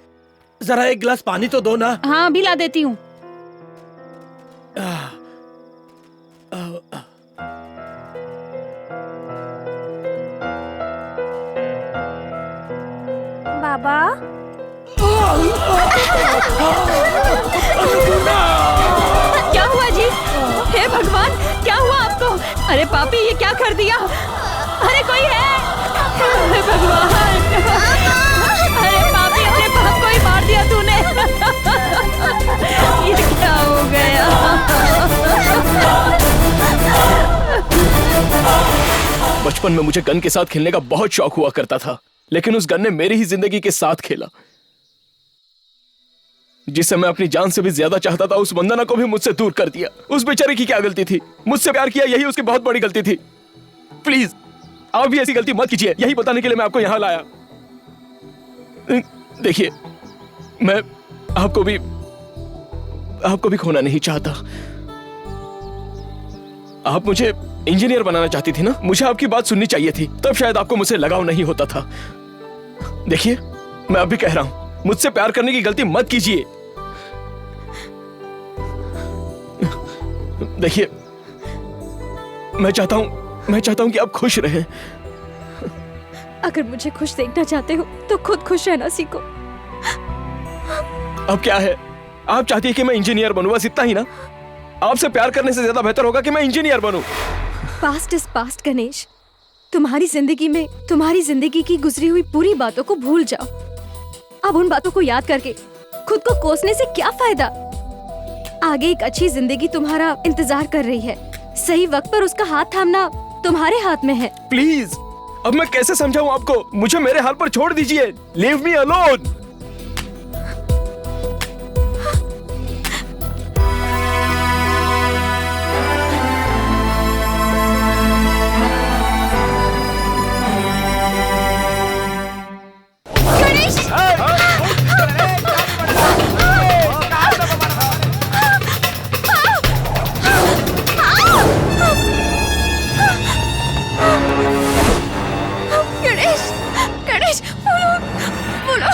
जरा एक गिलास पानी तो दो ना। हाँ अभी ला देती हूँ। बाबा क्या हुआ जी? हे भगवान, क्या हुआ आपको? अरे पापी, ये क्या कर दिया? अरे कोई है? हे भगवान, अरे पापी, अपने बाप को ही मार दिया तूने। ये क्या हो गया? बचपन में मुझे गन के साथ खेलने का बहुत शौक हुआ करता था, लेकिन उस गन ने मेरी ही जिंदगी के साथ खेला। जिसे मैं अपनी जान से भी ज्यादा चाहता था, उस वंदना को भी मुझसे दूर कर दिया। उस बेचारी की क्या गलती थी? मुझसे प्यार किया, यही उसकी बहुत बड़ी गलती थी। प्लीज आप भी ऐसी गलती मत कीजिए, यही बताने के लिए मैं आपको यहां लाया। देखिए, मैं आपको भी खोना नहीं चाहता। आप मुझे इंजीनियर बनाना चाहती थी ना? मुझे आपकी बात सुननी चाहिए थी, तब शायद आपको मुझसे लगाव नहीं होता था। देखिए, मैं अब भी कह रहा हूं, मुझसे प्यार करने की गलती मत कीजिए। देखिए, मैं चाहता हूं कि आप खुश रहें। अगर मुझे खुश देखना चाहते हो तो खुद खुश रहना सीखो। अब क्या है, आप चाहती है कि मैं इंजीनियर बनूं, बस इतना ही ना? आपसे प्यार करने से ज्यादा बेहतर होगा कि मैं इंजीनियर बनूं। Past is past Ganesh. तुम्हारी जिंदगी की गुजरी हुई पूरी बातों को भूल जाओ। अब उन बातों को याद करके खुद को कोसने से क्या फायदा? आगे एक अच्छी जिंदगी तुम्हारा इंतजार कर रही है। सही वक्त पर उसका हाथ थामना तुम्हारे हाथ में है। प्लीज, अब मैं कैसे समझाऊं आपको? मुझे मेरे हाल पर छोड़ दीजिए। Leave me alone. Ganesh, Ganesh, बोलो, बोलो।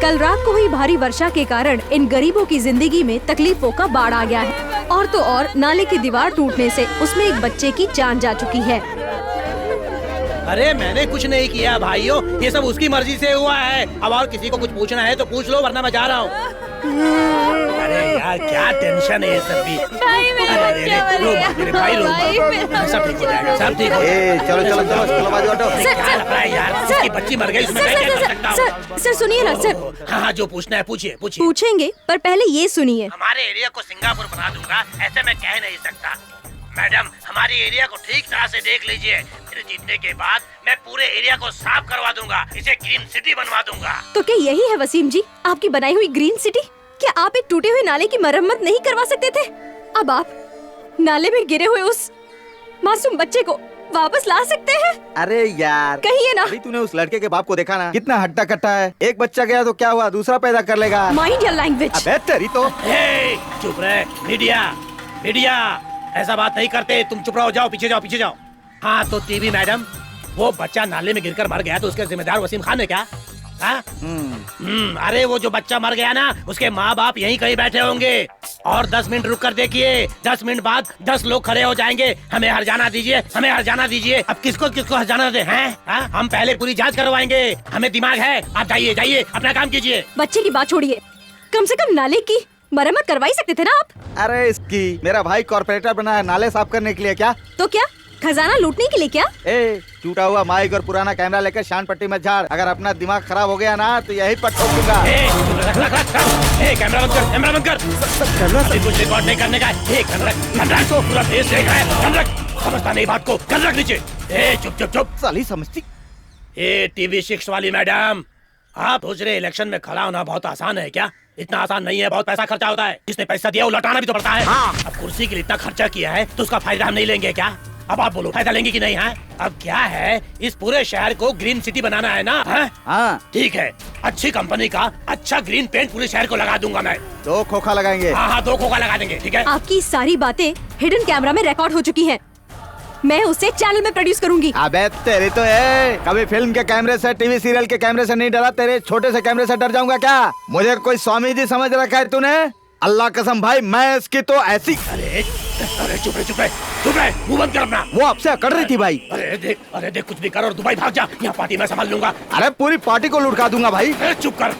कल रात को हुई भारी वर्षा के कारण इन गरीबों की जिंदगी में तकलीफों का बाढ़ आ गया है। और तो और नाले की दीवार टूटने से उसमें एक बच्चे की जान जा चुकी है। अरे मैंने कुछ नहीं किया भाइयों, ये सब उसकी मर्जी से हुआ है। अब और किसी को कुछ पूछना है तो पूछ लो, वरना मैं जा रहा हूँ। अरे यार क्या टेंशन है ये सब भी। भाई मेरा बच्चा मर गया। मेरे भाई रो मत। सब ठीक हो जाएगा, सब ठीक हो जाएगा। चलो चलो चलो चलो बाजू हटो। अरे क्या लग रहा है यार, उसकी बच्ची मर गई, उसमें मैं क्या कर सकता हूँ? सर सुनिए ना सर। हाँ हाँ, जो पूछना है पूछिए पूछिए। पूछेंगे पर पहले ये सुनिए। हमारे एरिया को सिंगापुर बना दूंगा ऐसे मैं कह नहीं सकता। मैडम हमारे एरिया को ठीक तरह से देख लीजिए, फिर जीतने के बाद मैं पूरे एरिया को साफ करवा दूंगा, इसे ग्रीन सिटी बनवा दूंगा। तो क्या यही है वसीम जी आपकी बनाई हुई ग्रीन सिटी? क्या आप एक टूटे हुए नाले की मरम्मत नहीं करवा सकते थे? अब आप नाले में गिरे हुए उस मासूम बच्चे को वापस ला सकते हैं? अरे यार कहिए ना। अभी तूने उस लड़के के बाप को देखा ना, कितना हट्टा कट्टा है। एक बच्चा गया तो क्या हुआ, दूसरा पैदा कर लेगा। Mind your language. अबे तेरी तो। हे, चुप रहे। मीडिया मीडिया ऐसा बात नहीं करते, तुम चुप रहो, जाओ पीछे जाओ पीछे जाओ। हाँ तो टीवी मैडम, वो बच्चा नाले में गिरकर मर गया तो उसके जिम्मेदार वसीम खान है क्या? हाँ? अरे वो जो बच्चा मर गया ना, उसके माँ बाप यहीं कहीं बैठे होंगे। और 10 मिनट रुक कर देखिए, 10 मिनट बाद 10 लोग खड़े हो जाएंगे। हमें हर जाना दीजिए, हमें हर जाना दीजिए। अब किसको किसको हर जाना दे हैं? हम पहले पूरी जांच करवाएंगे, हमें दिमाग है। आप जाइए जाइए, अपना काम कीजिए। बच्चे की बात छोड़िए, कम से कम नाले की मरम्मत करवा ही सकते थे ना आप? अरे इसकी मेरा भाई कॉर्पोरेटर बना है नाले साफ करने के लिए क्या? तो क्या खजाना लूटने के लिए क्या? ए टूटा हुआ माइक और पुराना कैमरा लेकर शान पट्टी में झाड़। अगर अपना दिमाग खराब हो गया ना तो यही पर ठोक दूंगा। कैमरा बंद कर, कैमरा बंद कर। अभी कुछ रिकॉर्ड नहीं करने का है। कैमरा को पूरा देश देख रहा है। कैमरा समझता नहीं बात को, कर रख नीचे। चुप चुप चुप। साली समझती। TV 6 वाली मैडम, आप सोच रहे इलेक्शन में खड़ा होना बहुत आसान है क्या? इतना आसान नहीं है, बहुत पैसा खर्चा होता है। जिसने पैसा दिया वो लौटाना भी तो पड़ता है। अब कुर्सी के लिए इतना खर्चा किया है तो उसका फायदा हम नहीं लेंगे क्या? अब आप बोलो फायदा लेंगे कि नहीं? है अब क्या है, इस पूरे शहर को ग्रीन सिटी बनाना है ना? हाँ ठीक है, अच्छी कंपनी का अच्छा ग्रीन पेंट पूरे शहर को लगा दूंगा मैं। 2 खोखा लगाएंगे। हाँ 2 खोखा लगा देंगे, ठीक है। आपकी सारी बातें हिडन कैमरा में रिकॉर्ड हो चुकी हैं। मैं उसे चैनल में प्रोड्यूस करूंगी। अबे तेरी तो है, कभी फिल्म के कैमरे से टीवी सीरियल के कैमरे से नहीं डरा, तेरे छोटे से कैमरे से डर जाऊंगा क्या? मुझे कोई स्वामी जी समझ रखा है तूने? अल्लाह कसम भाई, मैं इसकी तो ऐसी। अरे चुप रहे, मुंह बंद कर अपना। वो आपसे अकड़ रही थी भाई। अरे देख कुछ भी कर और दुबई भाग जा, यहाँ पार्टी मैं संभाल लूंगा। अरे पूरी पार्टी को लुढ़का दूंगा भाई। चुप कर।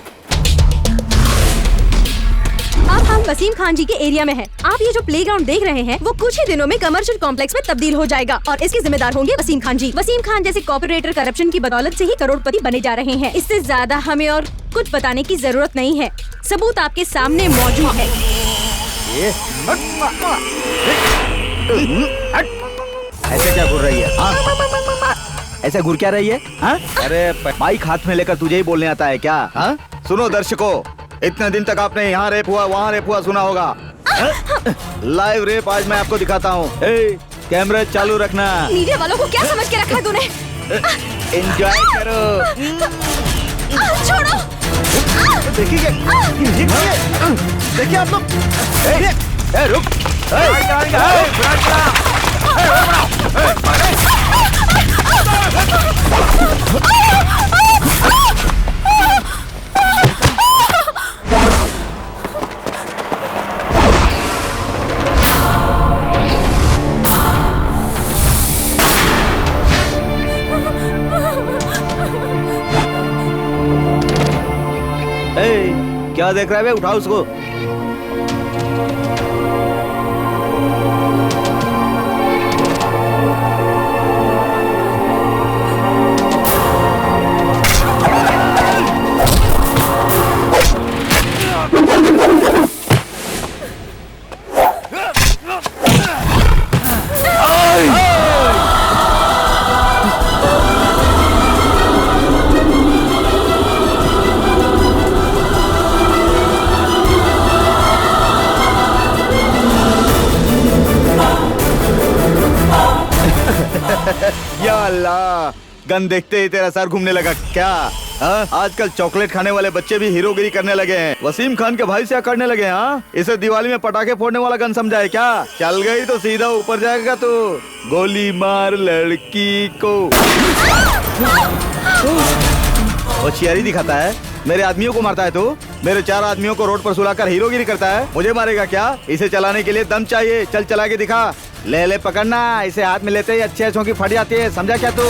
अब हम वसीम खान जी के एरिया में हैं। आप ये जो प्लेग्राउंड देख रहे हैं वो कुछ ही दिनों में कमर्शियल कॉम्प्लेक्स में तब्दील हो जाएगा और इसके जिम्मेदार होंगे वसीम खान जी। वसीम खान जैसे कॉर्पोरेटर करप्शन की बदौलत से ही करोड़पति बने जा रहे हैं। इससे ज्यादा हमें और कुछ बताने की जरूरत नहीं है, सबूत आपके सामने मौजूद है। ऐसे क्या घूर रही है? ऐसे घूर क्या रही है? हाँ? अरे माइक हाथ में लेकर तुझे ही बोलने आता है क्या? हाँ? सुनो दर्शकों, इतने दिन तक आपने यहाँ रेप हुआ वहाँ रेप हुआ सुना होगा। लाइव रेप आज मैं आपको दिखाता हूँ। कैमरा चालू रखना। मीडिया वालों को क्या समझ के रखा है तूने? एंजॉय करो। छोड़ो। देखिए देखिए आप लोग। रुक। क्या देख रहा है बे? उठाओ उसको। या अल्लाह, गन देखते ही तेरा सर घूमने लगा क्या? आजकल चॉकलेट खाने वाले बच्चे भी हीरोगिरी करने लगे हैं। वसीम खान के भाई से अकड़ने लगे हैं। इसे दिवाली में पटाखे फोड़ने वाला गन समझा है क्या? चल गई तो सीधा ऊपर जाएगा तू। गोली मार लड़की को। होशियारी दिखाता है। मेरे आदमियों को मारता है तू? मेरे 4 आदमियों को रोड पर सुलाकर हीरोगिरी करता है, मुझे मारेगा क्या? इसे चलाने के लिए दम चाहिए, चल चला के दिखा। ले पकड़ना, इसे हाथ में लेते ही अच्छी अच्छों की फट जाती है, समझा क्या तू?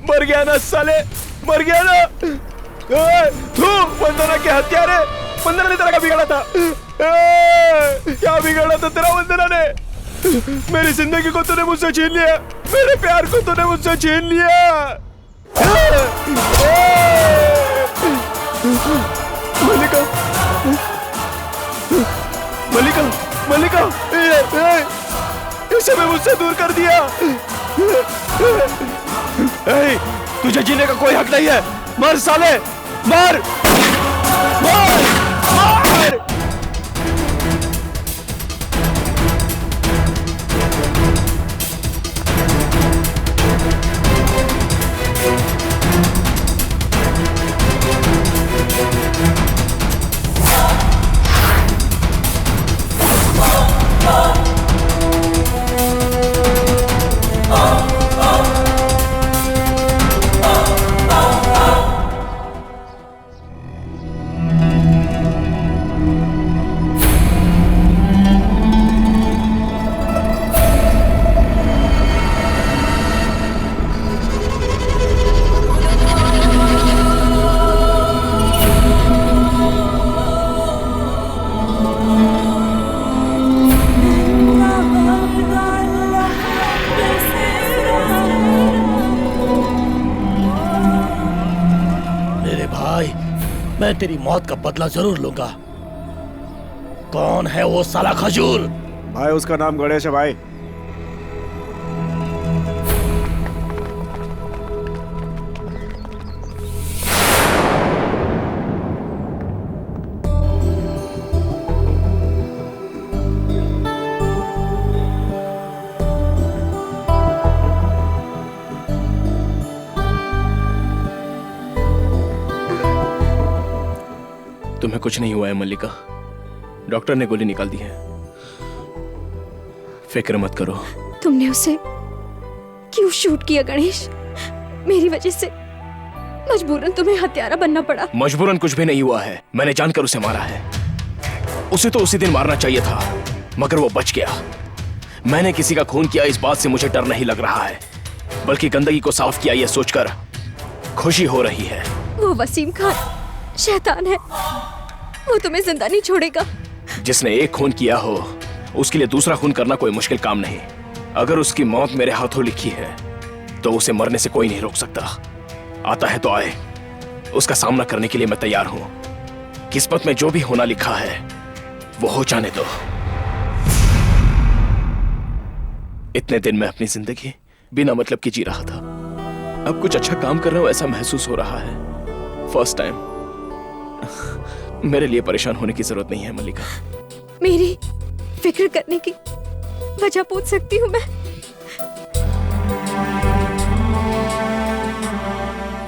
मर गया ना साले, मर गया ना। तू वंदना के हत्यारे, वंदना ने तेरा क्या बिगाड़ा था? क्या बिगाड़ा था तेरा वंदना ने? मेरी जिंदगी को तूने मुझसे छीन लिया, मेरे प्यार को तूने मुझसे छीन लिया। मल्लिका, मल्लिका, मल्लिका, इसे मैं मुझसे दूर कर दिया। तुझे जीने का कोई हक नहीं है, मर साले, मर, मर, मर। मैं तेरी मौत का बदला जरूर लूंगा। कौन है वो साला खजूर? भाई उसका नाम गणेश है भाई। तुम्हें कुछ नहीं हुआ है मल्लिका, डॉक्टर ने गोली निकाल दी है, फिक्र मत करो। तुमने उसे क्यों शूट किया गणेश? मेरी वजह से मजबूरन तुम्हें हत्यारा बनना पड़ा। मजबूरन कुछ भी नहीं हुआ है, मैंने जानकर उसे मारा है। उसे तो उसी दिन मारना चाहिए था, मगर वो बच गया। मैंने किसी का खून किया इस बात से मुझे डर नहीं लग रहा है, बल्कि गंदगी को साफ किया यह सोचकर खुशी हो रही है। वो वसीम खान शैतान है, वो तुम्हें जिंदा नहीं छोड़ेगा। जिसने एक खून किया हो उसके लिए दूसरा खून करना कोई मुश्किल काम नहीं। अगर उसकी मौत मेरे हाथों लिखी है तो उसे मरने से कोई नहीं रोक सकता। आता है तो आए, उसका सामना करने के लिए मैं तैयार हूं। किस्मत में जो भी होना लिखा है वो हो जाने दो। इतने दिन मैं अपनी जिंदगी बिना मतलब की जी रहा था, अब कुछ अच्छा काम कर रहा हूं ऐसा महसूस हो रहा है। First time. मेरे लिए परेशान होने की जरूरत नहीं है मल्लिका। मेरी फिक्र करने की वजह पूछ सकती हूँ मैं?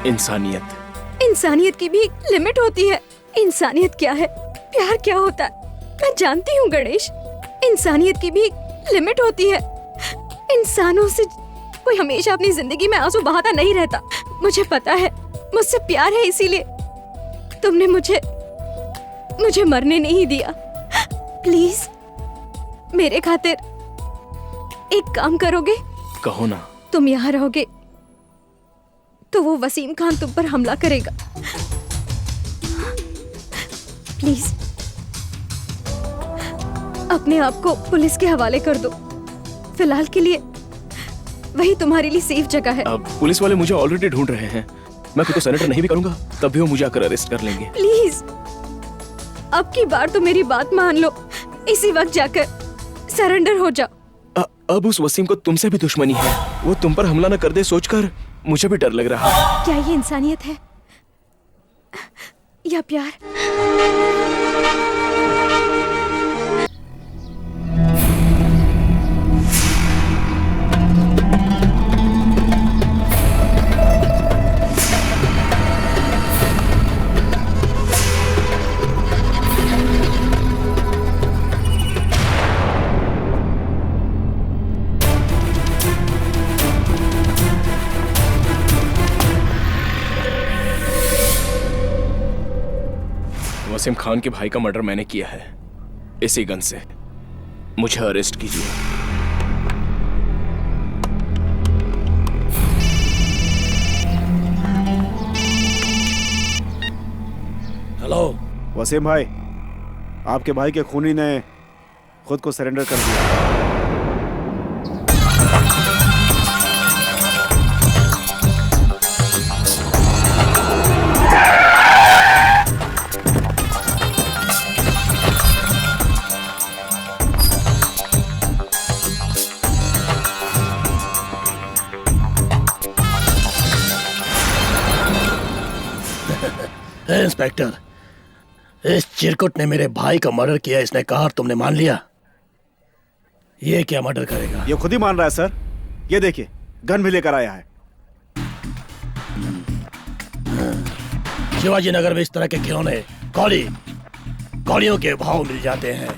इंसानियत। इंसानियत की भी एक लिमिट होती है। इंसानियत क्या है, प्यार क्या होता है, मैं जानती हूँ गणेश। इंसानियत की भी एक लिमिट होती है। इंसानों से कोई हमेशा अपनी जिंदगी में आंसू बहाता नहीं रहता। मुझे पता है, मुझसे प्यार है, इसीलिए तुमने मुझे मरने नहीं दिया। प्लीज मेरे खातिर एक काम करोगे? कहो ना। तुम यहाँ रहोगे तो वो वसीम खान तुम पर हमला करेगा। प्लीज अपने आप को पुलिस के हवाले कर दो। फिलहाल के लिए वही तुम्हारे लिए सेफ जगह है। अब पुलिस वाले मुझे ऑलरेडी ढूंढ रहे हैं, मैं खुद को सरेंडर नहीं भी करूंगा तब भी वो मुझे आकर अरेस्ट कर लेंगे। प्लीज अब की बार तो मेरी बात मान लो, इसी वक्त जाकर सरेंडर हो जाओ। अब उस वसीम को तुमसे भी दुश्मनी है, वो तुम पर हमला न कर दे सोचकर मुझे भी डर लग रहा है। क्या ये इंसानियत है या प्यार? वसीम खान के भाई का मर्डर मैंने किया है, इसी गन से। मुझे अरेस्ट कीजिए। हेलो वसीम भाई, आपके भाई के खूनी ने खुद को सरेंडर कर दिया। इंस्पेक्टर, इस चिरकुट ने मेरे भाई का मर्डर किया, इसने कहा और तुमने मान लिया। ये क्या मर्डर करेगा? ये खुद ही मान रहा है सर। ये देखिए, गन भी लेकर आया है। शिवाजी नगर में इस तरह के खिलौने कौड़ियों के भाव मिल जाते हैं।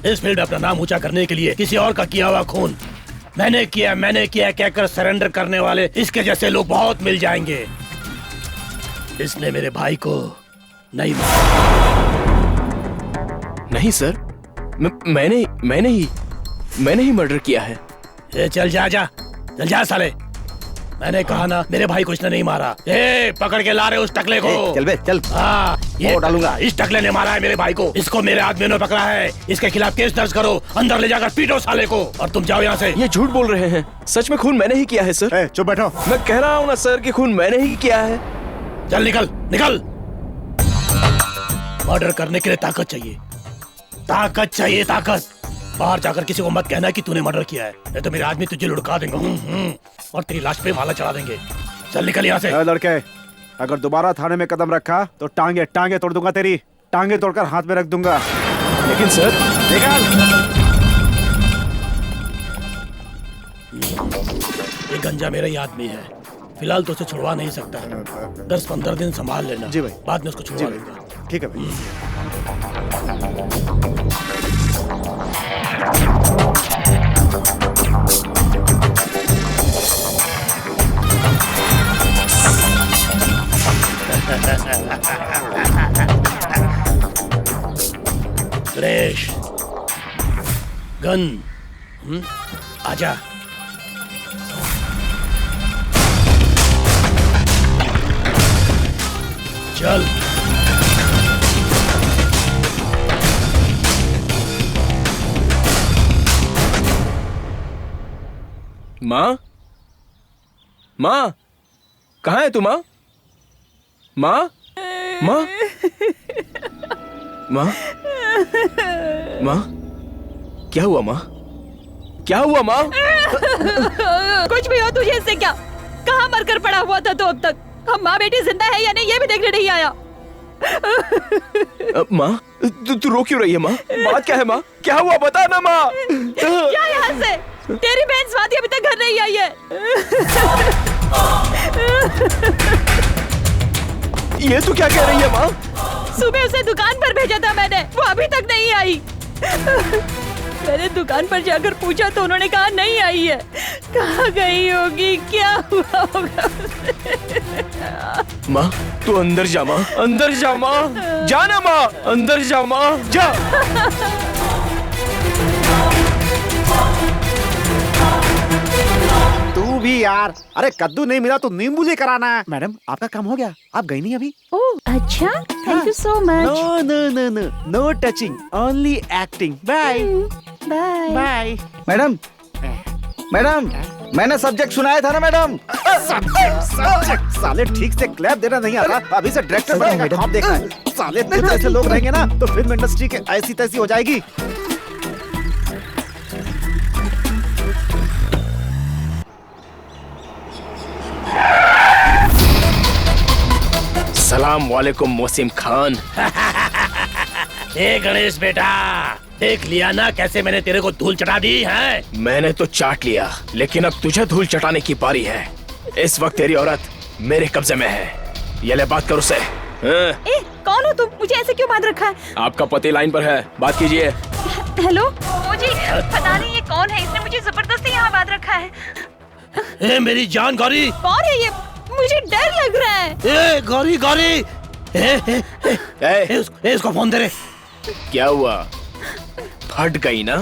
इस फील्ड में अपना नाम ऊंचा करने के लिए किसी और का किया हुआ खून मैंने किया कहकर सरेंडर करने वाले इसके जैसे लोग बहुत मिल जाएंगे। इसने मेरे भाई को नहीं मारा। नहीं सर, मैंने ही मर्डर किया है। ये चल जा साले। मैंने कहा ना, मेरे भाई को इसने नहीं मारा। पकड़ के ला रहे उस टकले को। चल बे चल। हाँ, ये वो डालूंगा। इस टकले ने मारा है मेरे भाई को। इसको मेरे आदमियों ने पकड़ा है। इसके खिलाफ केस दर्ज करो, अंदर ले जाकर पीटो साले को, और तुम जाओ यहाँ से। ये झूठ बोल रहे हैं, सच में खून मैंने ही किया है सर। चुप बैठो। मैं कह रहा हूँ ना सर कि खून मैंने ही किया है। चल निकल। मर्डर करने के लिए ताकत चाहिए। बाहर जाकर किसी को मत कहना कि तूने मर्डर किया है, नहीं तो मेरे आदमी तुझे लुढ़का देंगे और तेरी लाश पे माला चढ़ा देंगे। चल निकल यहाँ से। लड़के, अगर दोबारा थाने में कदम रखा तो टांगे तोड़ दूंगा तेरी। टांगे तोड़कर हाथ में रख दूंगा। लेकिन सर, निकाल। ये गंजा मेरा ही आदमी है, फिलहाल तो उसे छुड़वा नहीं सकता। 10-15 दिन संभाल लेना। जी भाई। बाद में उसको छुड़वा दूंगा। ठीक है भाई। गणेश, गन, आजा। चल। माँ, कहाँ है तू? माँ, क्या हुआ माँ? कुछ भी हो, तुझे इससे क्या? कहाँ मरकर पड़ा हुआ था तो अब तक? हम माँ बेटी जिंदा है या नहीं ये भी देखने नहीं आया। माँ, तू रो क्यों रही है माँ? बात क्या है माँ? क्या हुआ बता ना माँ। क्या यहाँ से? तेरी बहन स्वाति अभी तक घर नहीं आई है। ये तू क्या कह रही है माँ? सुबह उसे दुकान पर भेजा था मैंने, वो अभी तक नहीं आई। मैंने दुकान पर जाकर पूछा तो उन्होंने कहा नहीं आई है। कहाँ गई होगी, क्या हुआ होगा? माँ, तू अंदर जा माँ, जाना माँ, अंदर जा माँ, जा। तू भी यार, अरे कद्दू नहीं मिला तो नींबू लेकर आना है। मैडम, आपका काम हो गया, आप गई नहीं अभी? ओह अच्छा, thank you so much. No touching, only acting. Bye bye. Madam, मैंने सब्जेक्ट सुनाया था ना मैडम। सब्जेक्ट साले ठीक से क्लैप देना नहीं आता, अभी से डायरेक्टर बनेगा, ख्वाब देखा है। साले इतने ऐसे लोग रहेंगे ना तो फिल्म इंडस्ट्री के ऐसी तैसी हो जाएगी। सलाम वालेकुम वसीम खान। ए गणेश बेटा, देख लिया ना कैसे मैंने तेरे को धूल चटा दी है? मैंने तो चाट लिया, लेकिन अब तुझे धूल चटाने की बारी है। इस वक्त तेरी औरत मेरे कब्जे में है। ये ले, बात कर उससे। ए, कौन हो तुम? मुझे ऐसे क्यों बांध रखा है? आपका पति लाइन पर है, बात कीजिए। हेलो मुझे पता नहीं ये कौन है, इसने मुझे जबरदस्ती यहाँ बांध रखा है। ए मेरी जान गौरी। कौन है ये? मुझे डर लग रहा है। ए गौरी, इसको फोन दे रे। क्या हुआ, फट गई ना?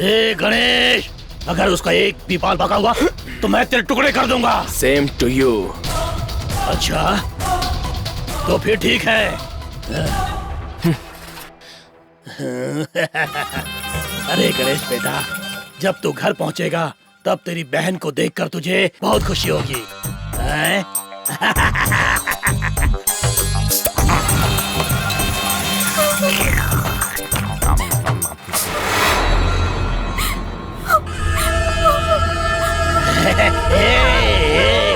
ए गणेश, अगर उसका एक भी बाल बका हुआ तो मैं तेरे टुकड़े कर दूंगा। Same to you. अच्छा तो फिर ठीक है। अरे गणेश बेटा, जब तू घर पहुंचेगा तब तेरी बहन को देखकर तुझे बहुत खुशी होगी। हैं?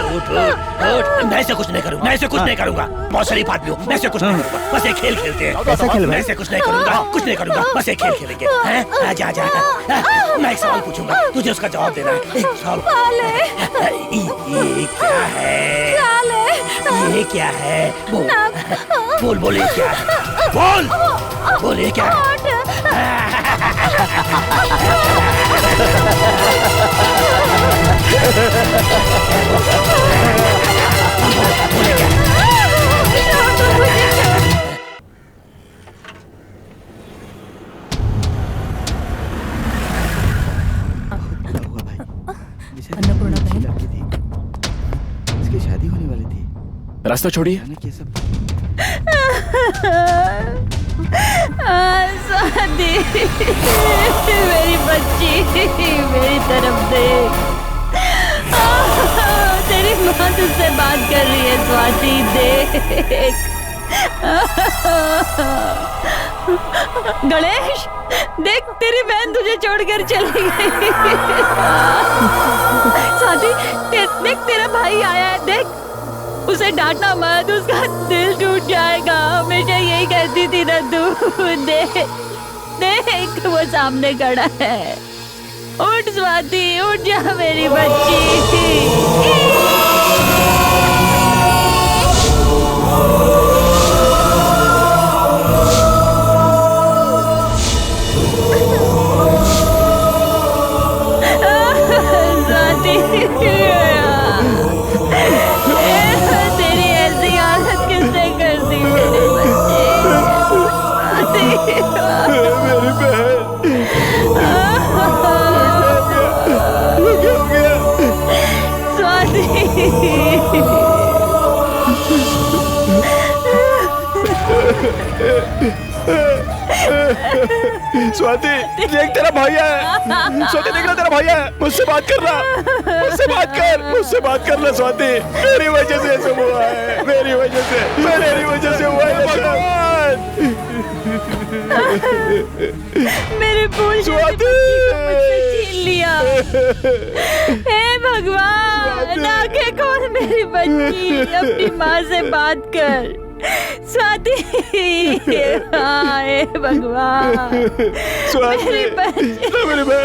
उठ उठ उठ। मैं ऐसे कुछ नहीं करूंगा, मैं ऐसे कुछ नहीं करूंगा। बहुत शरीफ आदमी हूँ, मैं ऐसे कुछ नहीं करूंगा। बस एक खेल खेलते हैं। ऐसा खेल मैं ऐसे कुछ नहीं करूंगा, कुछ नहीं करूंगा। बस एक खेल खेलेंगे। हैं? आजा आजा। मैं एक सवाल पूछूंगा, तुझे उसका जवाब देना है। एक सवाल। ये क्या है? ये क्या है? बोल बोल बोल, ये क्या है? बोल बोल, ये क्या है? अन्नपूर्णा बहन, इसकी शादी होने वाली थी। रास्ता छोड़िए। स्वाति, मेरी बच्ची, मेरी तरफ देख। तेरी माँ तुझसे बात कर रही है स्वाति, देख। गणेश, देख तेरी बहन तुझे छोड़कर चली गई। स्वाति, देख तेरा भाई आया है, देख। उसे डांटना मत, उसका दिल टूट जाएगा। हमेशा यही कहती थी ना तू। देख देख, वो सामने खड़ा है। उठ स्वाति, उठ जा मेरी बच्ची। तेरी ऐसी हालत किसने कर दी मेरे बच्चे? मेरी बहन, स्वाति, देख तेरा भाई है। स्वाति देख रहा, तेरा भाई है। मुझसे बात कर रहा, मुझसे बात कर रहा। स्वाति, मेरी वजह से सब हुआ है, मेरी वजह से हुआ है। मेरे फूल स्वाति मुझसे छीन लिया। हे भगवान, आंखें खोल मेरी बच्ची, अपनी माँ से बात कर। स्वाति, हाँ, हे भगवान, मेरी बच्ची, मेरी बहन।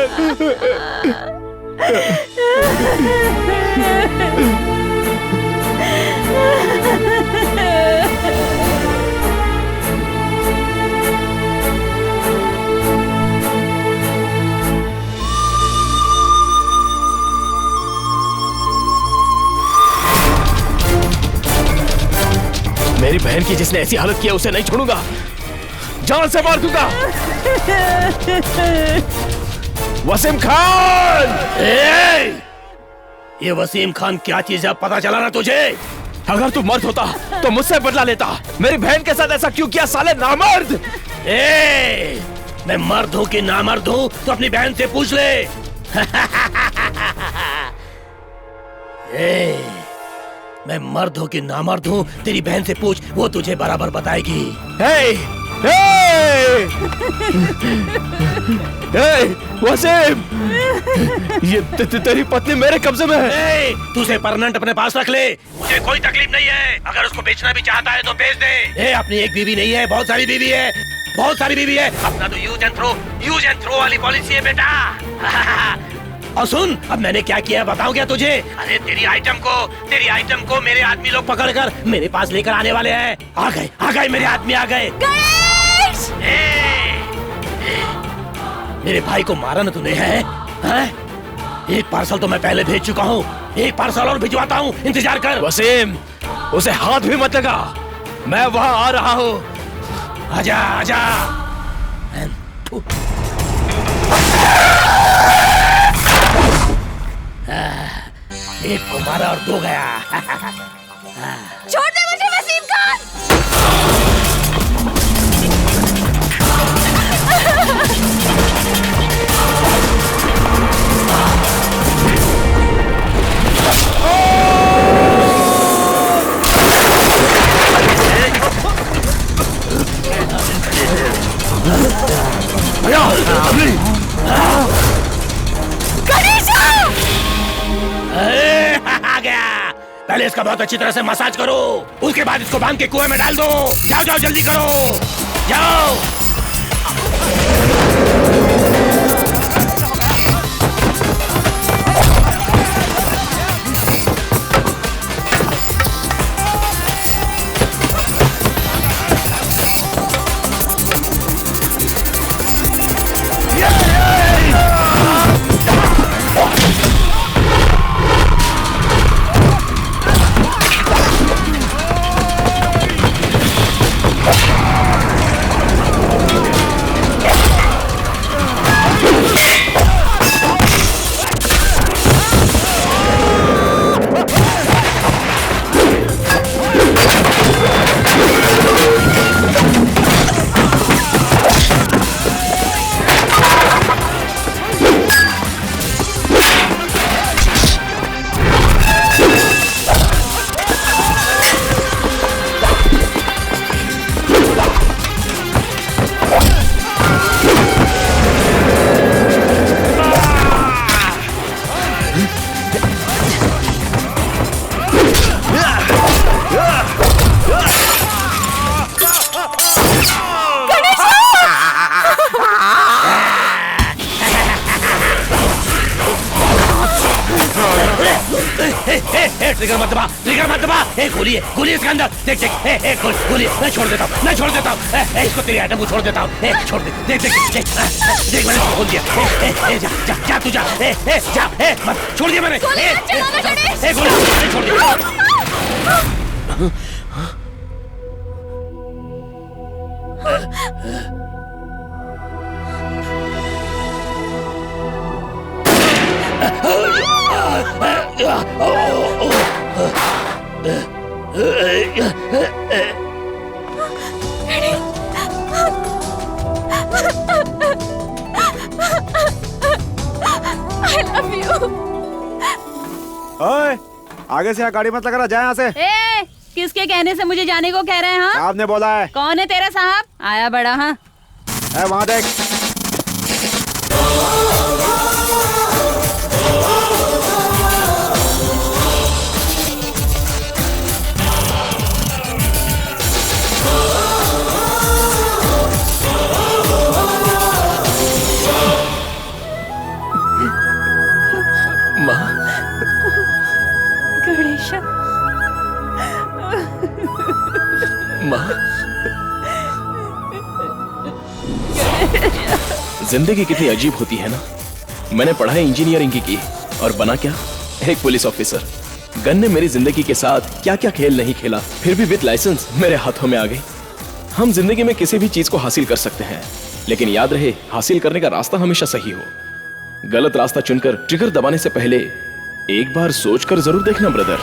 मेरी बहन की जिसने ऐसी हालत किया उसे नहीं छोड़ूंगा, जान से मार दूंगा। वसीम खान! ये वसीम खान क्या चीज है, पता चला ना तुझे? अगर तू मर्द होता तो मुझसे बदला लेता। मेरी बहन के साथ ऐसा क्यों किया साले नामर्द? मैं मर्द हूँ कि नामर्द हूँ तो अपनी बहन से पूछ ले। मैं मर्द हूँ कि नामर्द हूँ, तेरी बहन से पूछ, वो तुझे बराबर बताएगी। वसीम, ये तेरी पत्नी मेरे कब्जे में है। तू उसे परमानेंट अपने पास रख ले, मुझे कोई तकलीफ नहीं है। अगर उसको बेचना भी चाहता है तो बेच दे। अपनी एक बीवी नहीं है, बहुत सारी बीवी है, बहुत सारी बीवी है। अपना तो यूज एंड थ्रो वाली पॉलिसी है बेटा। और सुन, अब मैंने क्या किया बताऊं क्या तुझे? अरे तेरी आइटम को मेरे आदमी लोग पकड़कर मेरे पास लेकर आने वाले हैं। आ गए मेरे आदमी आ गए। मेरे भाई को मारा ना तूने, है? एक पार्सल तो मैं पहले भेज चुका हूँ, एक पार्सल और भिजवाता हूँ, इंतजार कर। वसीम, उसे हाथ भी मत लगा। मैं वहां आ रहा हूँ। आजा आजा। एक को मारा और दो गया। छोड़ दे मुझे वसीम खान। आ गया। पहले इसका बहुत अच्छी तरह से मसाज करो, उसके बाद इसको बांध के कुएं में डाल दो। जाओ जाओ जल्दी करो, जाओ। ट्रिगर मत दबा, ट्रिगर मत दबा। गोली है, गोली इसके अंदर। देख देख, गोली। मैं छोड़ देता हूँ, मैं छोड़ देता हूँ। इसको तेरे आइटम को छोड़ देता हूँ। छोड़ दे, देख देख देख, देख मैंने इसको खोल दिया। जा जा जा तू जा, जा, मत छोड़ दिया मैंने। गोली छोड़ दिया। ओए, आगे से यहाँ गाड़ी मत लगा, जाए यहाँ से। ए, किसके कहने से मुझे जाने को कह रहे हैं? हाँ, साहब ने बोला है। कौन है तेरा साहब? आया बड़ा। हाँ, वहाँ देख। गणेशा, माँ, जिंदगी कितनी अजीब होती है ना। मैंने पढ़ाई इंजीनियरिंग की और बना क्या, एक पुलिस ऑफिसर। गन ने मेरी जिंदगी के साथ क्या क्या खेल नहीं खेला, फिर भी विद लाइसेंस मेरे हाथों में आ गई। हम जिंदगी में किसी भी चीज को हासिल कर सकते हैं, लेकिन याद रहे हासिल करने का रास्ता हमेशा सही हो। गलत रास्ता चुनकर ट्रिगर दबाने से पहले एक बार सोचकर जरूर देखना ब्रदर।